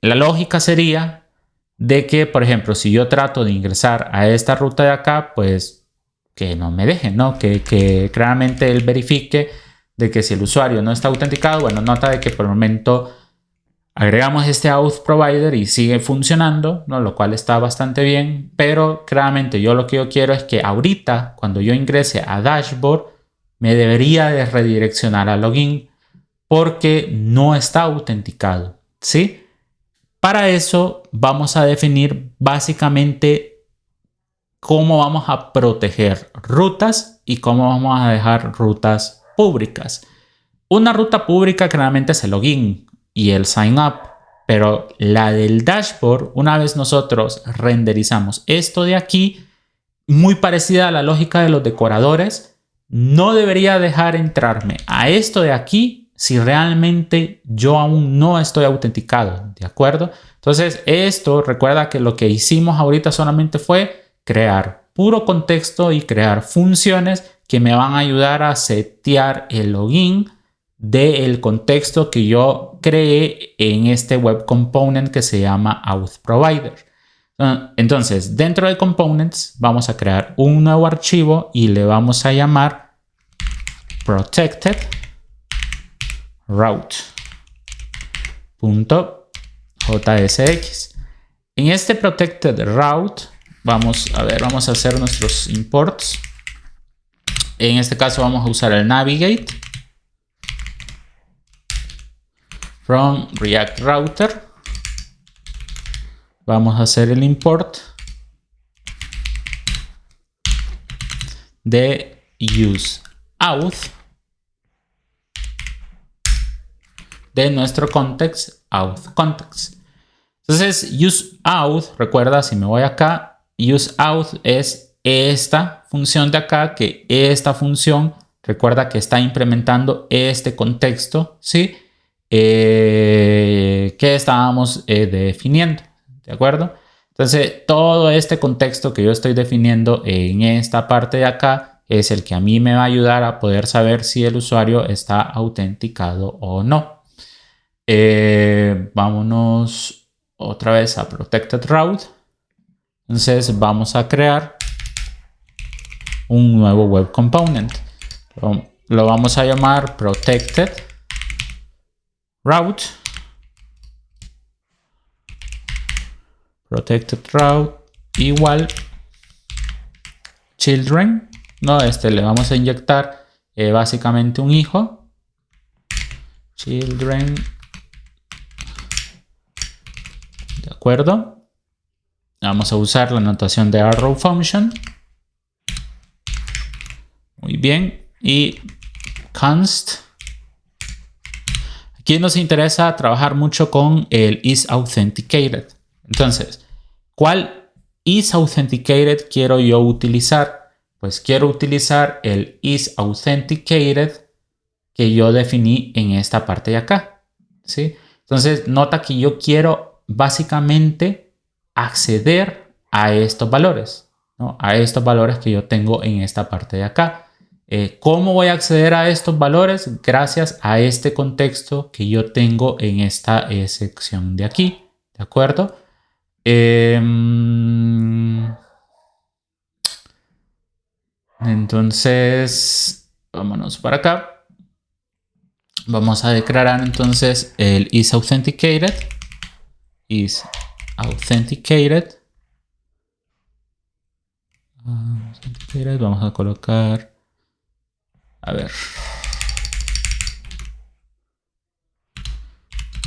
la lógica sería de que, por ejemplo, si yo trato de ingresar a esta ruta de acá, pues que no me deje, ¿no? Que claramente él verifique de que si el usuario no está autenticado, bueno, nota de que por el momento agregamos este auth provider y sigue funcionando, ¿no? Lo cual está bastante bien, pero claramente yo lo que yo quiero es que ahorita, cuando yo ingrese a dashboard, me debería de redireccionar a login porque no está autenticado, ¿sí? Para eso vamos a definir básicamente cómo vamos a proteger rutas y cómo vamos a dejar rutas públicas. Una ruta pública claramente es el login y el sign up, pero la del dashboard, una vez nosotros renderizamos esto de aquí, muy parecida a la lógica de los decoradores, no debería dejar entrarme a esto de aquí si realmente yo aún no estoy autenticado, ¿de acuerdo? Entonces esto, recuerda que lo que hicimos ahorita solamente fue crear puro contexto y crear funciones que me van a ayudar a setear el login del contexto que yo creé en este web component que se llama auth provider. Entonces, dentro de components vamos a crear un nuevo archivo y le vamos a llamar protected route.js. JSX. En este protected route vamos a hacer nuestros imports. En este caso vamos a usar el navigate from React Router. Vamos a hacer el import de useAuth de nuestro context auth context. Entonces useAuth, recuerda, si me voy acá, useAuth es esta función de acá, que esta función, recuerda que está implementando este contexto, ¿sí? Que estábamos definiendo, ¿de acuerdo? Entonces, todo este contexto que yo estoy definiendo en esta parte de acá es el que a mí me va a ayudar a poder saber si el usuario está autenticado o no. Vámonos otra vez a Protected Route. Entonces, vamos a crear un nuevo Web Component. Lo vamos a llamar Protected Route. Protected route igual children, no, le vamos a inyectar básicamente un hijo, children, de acuerdo. Vamos a usar la notación de arrow function, muy bien, y const. Aquí nos interesa trabajar mucho con el isAuthenticated. Entonces, ¿cuál isAuthenticated quiero yo utilizar? Pues quiero utilizar el isAuthenticated que yo definí en esta parte de acá, ¿sí? Entonces, nota que yo quiero básicamente acceder a estos valores, ¿no? A estos valores que yo tengo en esta parte de acá. ¿Cómo voy a acceder a estos valores? Gracias a este contexto que yo tengo en esta sección de aquí, ¿de acuerdo? Entonces, vámonos para acá. Vamos a declarar entonces el isAuthenticated. Vamos a colocar, a ver,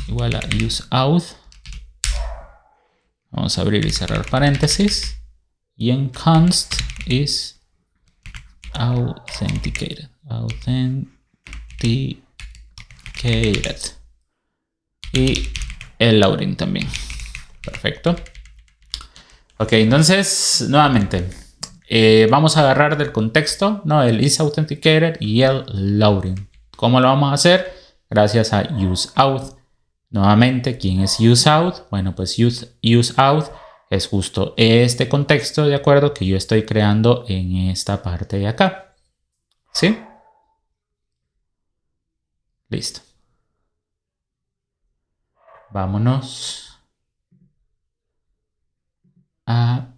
igual a useAuth. Vamos a abrir y cerrar paréntesis. Y en const is authenticated. Y el loading también. Perfecto. Ok, entonces, nuevamente, vamos a agarrar del contexto, ¿no? El isAuthenticated y el loading. ¿Cómo lo vamos a hacer? Gracias a useAuth. Nuevamente, ¿quién es useAuth? Bueno, pues useAuth es justo este contexto, ¿de acuerdo? Que yo estoy creando en esta parte de acá. ¿Sí? Listo. Vámonos a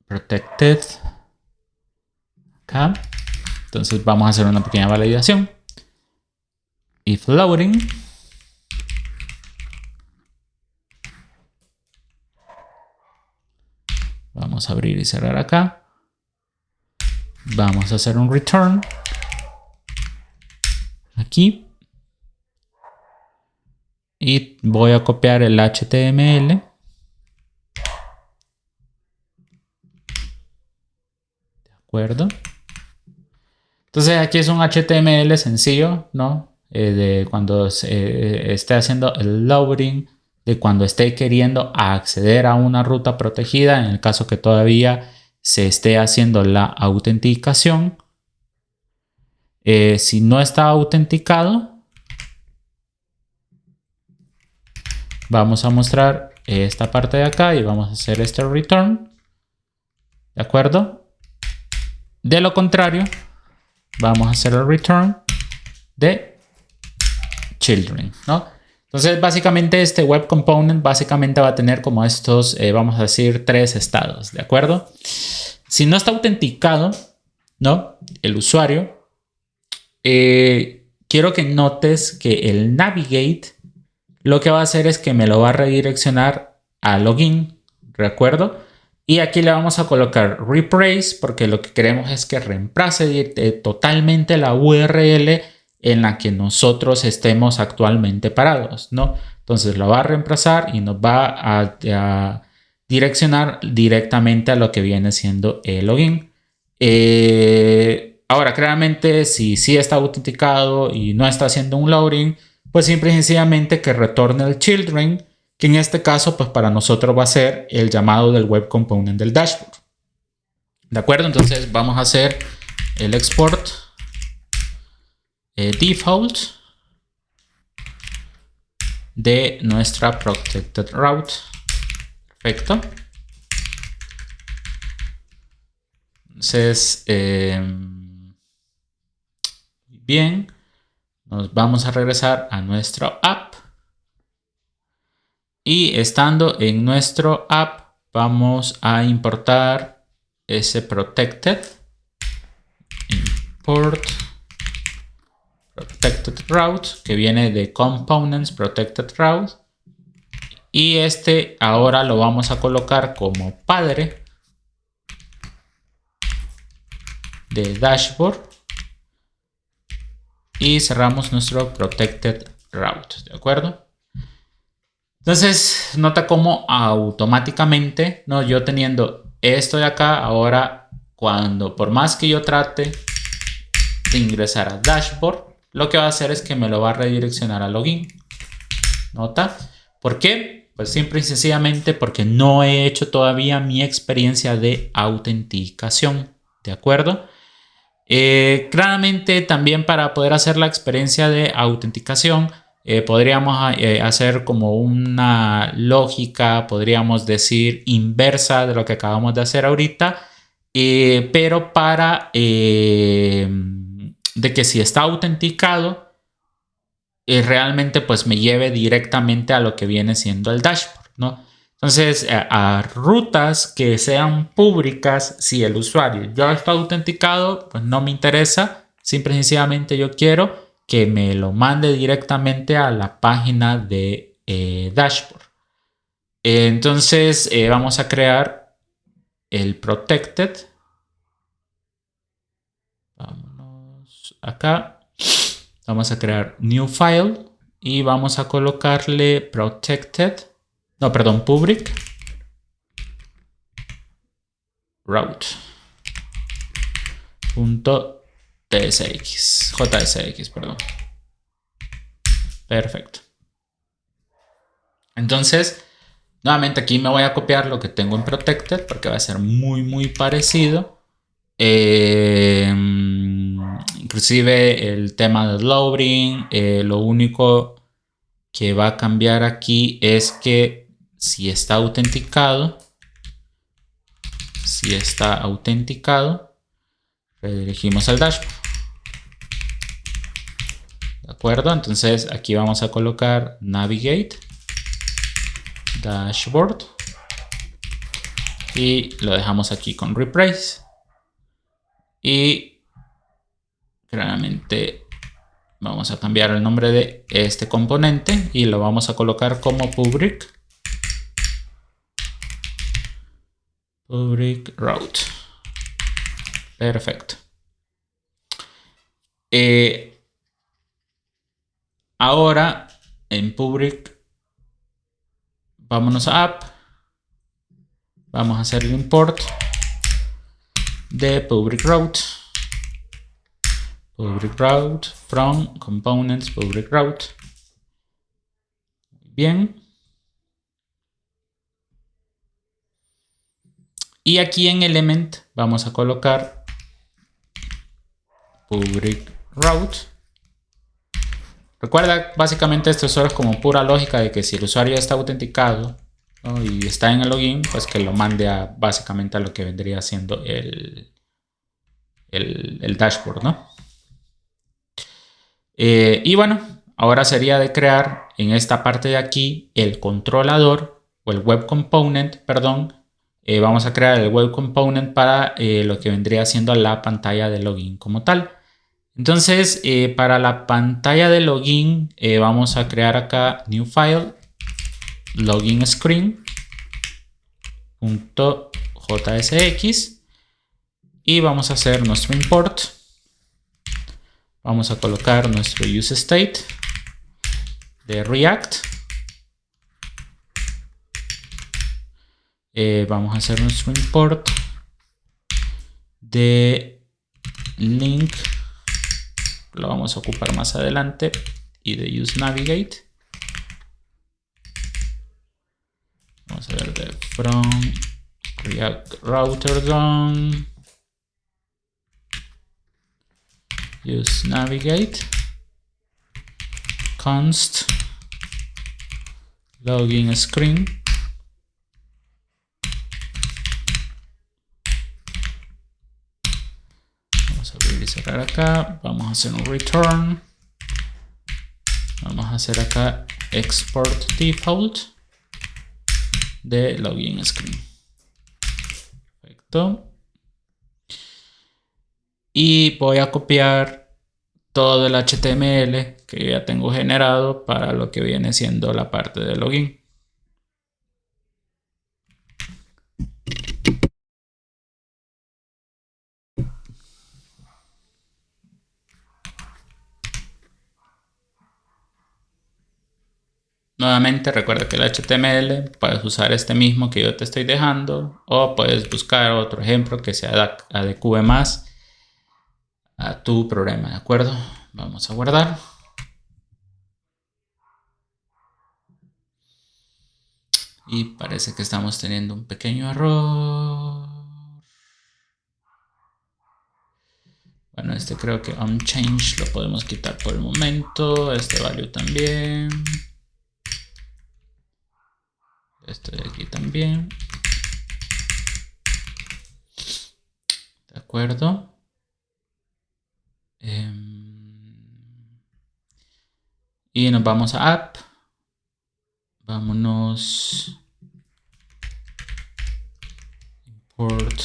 Protected. Acá. Entonces vamos a hacer una pequeña validación. If loading. Vamos a abrir y cerrar acá. Vamos a hacer un return. Aquí. Y voy a copiar el HTML. De acuerdo. Entonces aquí es un HTML sencillo, ¿no? De cuando esté haciendo el loading, de cuando esté queriendo acceder a una ruta protegida, en el caso que todavía se esté haciendo la autenticación. Si no está autenticado, vamos a mostrar esta parte de acá y vamos a hacer este return. ¿De acuerdo? De lo contrario, vamos a hacer el return de children, ¿no? Entonces, básicamente este web component básicamente va a tener como estos, vamos a decir, 3 estados, ¿de acuerdo? Si no está autenticado, ¿no? El usuario, quiero que notes que el navigate lo que va a hacer es que me lo va a redireccionar a login, ¿recuerdo? Y aquí le vamos a colocar replace porque lo que queremos es que reemplace totalmente la URL en la que nosotros estemos actualmente parados, ¿no? Entonces lo va a reemplazar y nos va a direccionar directamente a lo que viene siendo el login. Ahora, claramente, si sí está autenticado y no está haciendo un loading, pues simple y sencillamente que retorne el children, que en este caso, pues para nosotros va a ser el llamado del web component del dashboard. ¿De acuerdo? Entonces vamos a hacer el export default de nuestra protected route. Perfecto. Entonces, bien, nos vamos a regresar a nuestro app. Y estando en nuestro app, vamos a importar ese protected. Import protected route, que viene de components protected route. Y este ahora lo vamos a colocar como padre de dashboard. Y cerramos nuestro protected route, ¿de acuerdo? Entonces, nota cómo automáticamente, ¿no? Yo teniendo esto de acá, ahora cuando por más que yo trate de ingresar a dashboard, lo que va a hacer es que me lo va a redireccionar a login. ¿Nota? ¿Por qué? Pues simple y sencillamente porque no he hecho todavía mi experiencia de autenticación, ¿de acuerdo? Claramente también para poder hacer la experiencia de autenticación podríamos hacer como una lógica, podríamos decir inversa de lo que acabamos de hacer ahorita, pero para de que si está autenticado realmente pues me lleve directamente a lo que viene siendo el dashboard, ¿no? Entonces, a rutas que sean públicas, si el usuario ya está autenticado, pues no me interesa. Simple y sencillamente yo quiero que me lo mande directamente a la página de dashboard. Entonces, vamos a crear el protected. Vámonos acá. Vamos a crear new file y vamos a colocarle public route .tsx, perdón. Perfecto. Entonces, nuevamente aquí me voy a copiar lo que tengo en protected porque va a ser muy parecido. Inclusive el tema del loading, lo único que va a cambiar aquí es que si está autenticado, redirigimos al dashboard. ¿De acuerdo? Entonces aquí vamos a colocar navigate dashboard y lo dejamos aquí con replace. Y claramente vamos a cambiar el nombre de este componente y lo vamos a colocar como public route. Perfecto. Ahora en public, vámonos a app. Vamos a hacer el import de public route from components public route. Bien. Y aquí en element vamos a colocar public route. Recuerda, básicamente esto solo es como pura lógica de que si el usuario está autenticado, ¿no? Y está en el login, pues que lo mande básicamente a lo que vendría siendo el dashboard, ¿no? Y bueno, ahora sería de crear en esta parte de aquí el controlador o el web component, perdón. Vamos a crear el web component para lo que vendría siendo la pantalla de login como tal. Entonces, para la pantalla de login, vamos a crear acá new file, login screen.jsx y vamos a hacer nuestro import. Vamos a colocar nuestro use state de React. Vamos a hacer nuestro import de link, lo vamos a ocupar más adelante, y de use navigate. Vamos a ver de from React router DOM use navigate const login screen. Vamos a abrir y cerrar acá. Vamos a hacer un return. Vamos a hacer acá export default de login screen. Perfecto. Y voy a copiar todo el HTML que ya tengo generado para lo que viene siendo la parte de login. Nuevamente recuerda que el HTML puedes usar este mismo que yo te estoy dejando, o puedes buscar otro ejemplo que se adecue más a tu problema, ¿de acuerdo? Vamos a guardar. Y parece que estamos teniendo un pequeño error. Bueno, este creo que unchanged lo podemos quitar por el momento. Este value también. Este de aquí también. De acuerdo. Y nos vamos a app. Vámonos. Import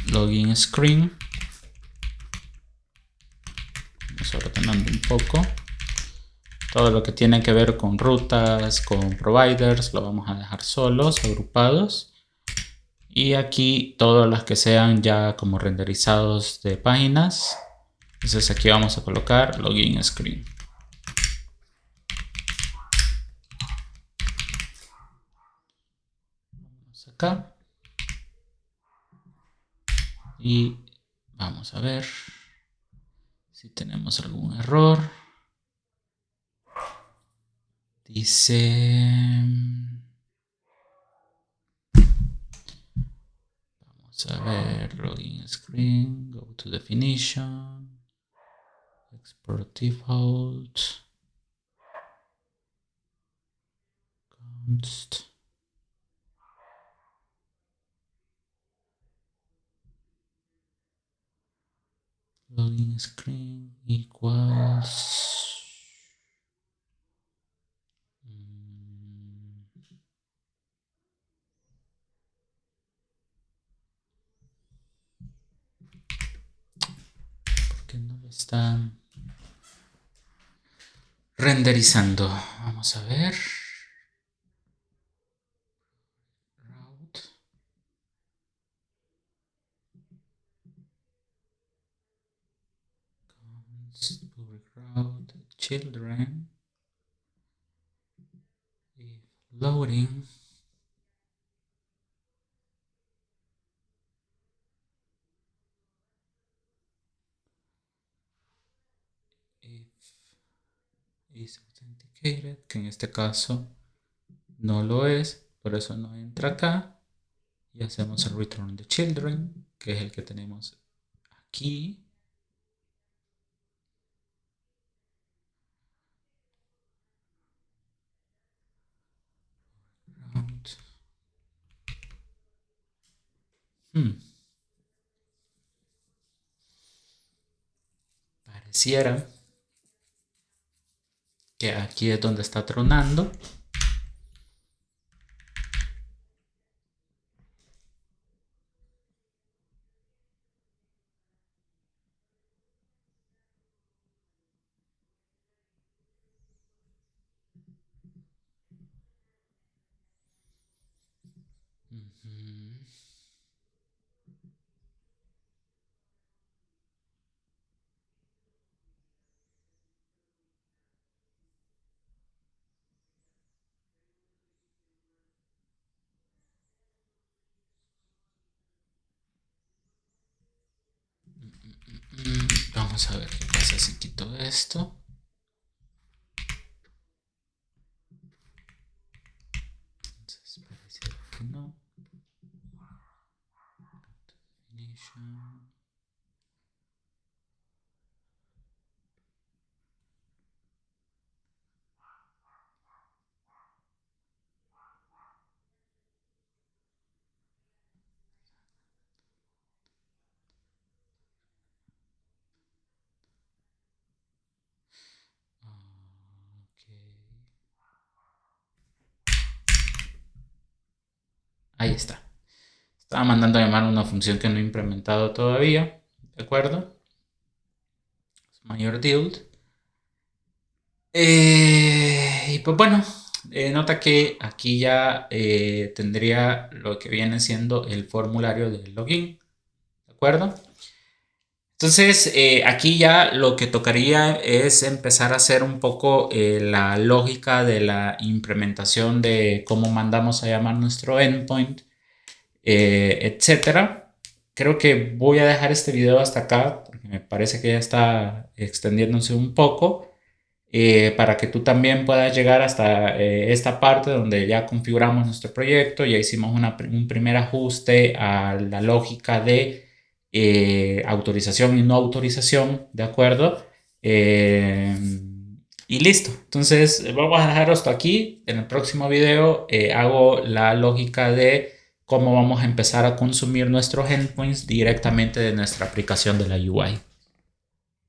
login screen. Vamos ordenando un poco. Todo lo que tiene que ver con rutas, con providers, lo vamos a dejar solos, agrupados. Y aquí todas las que sean ya como renderizados de páginas. Entonces aquí vamos a colocar login screen. Vamos acá. Y vamos a ver si tenemos algún error. Dice... Vamos a ver, login screen, go to definition, export default, const, login screen equals... ¿Por qué no lo está renderizando? Vamos a ver. Route. Const, public route, children. If loading. If is authenticated, que en este caso no lo es, por eso no entra acá. Y hacemos el return de children, que es el que tenemos aquí. Pareciera que aquí es donde está tronando. Ujú. Vamos a ver qué pasa si quito esto. Entonces pareciera que no. Definition. Ok. Ahí está. Estaba mandando a llamar una función que no he implementado todavía. ¿De acuerdo? Mayor build. Y pues bueno, nota que aquí ya tendría lo que viene siendo el formulario de login. ¿De acuerdo? Entonces, aquí ya lo que tocaría es empezar a hacer un poco la lógica de la implementación de cómo mandamos a llamar nuestro endpoint, etcétera. Creo que voy a dejar este video hasta acá porque me parece que ya está extendiéndose un poco, para que tú también puedas llegar hasta esta parte donde ya configuramos nuestro proyecto, ya hicimos un primer ajuste a la lógica de autorización y no autorización, ¿de acuerdo? Eh, y listo. Entonces vamos a dejar esto aquí. En el próximo video hago la lógica de cómo vamos a empezar a consumir nuestros endpoints directamente de nuestra aplicación de la UI.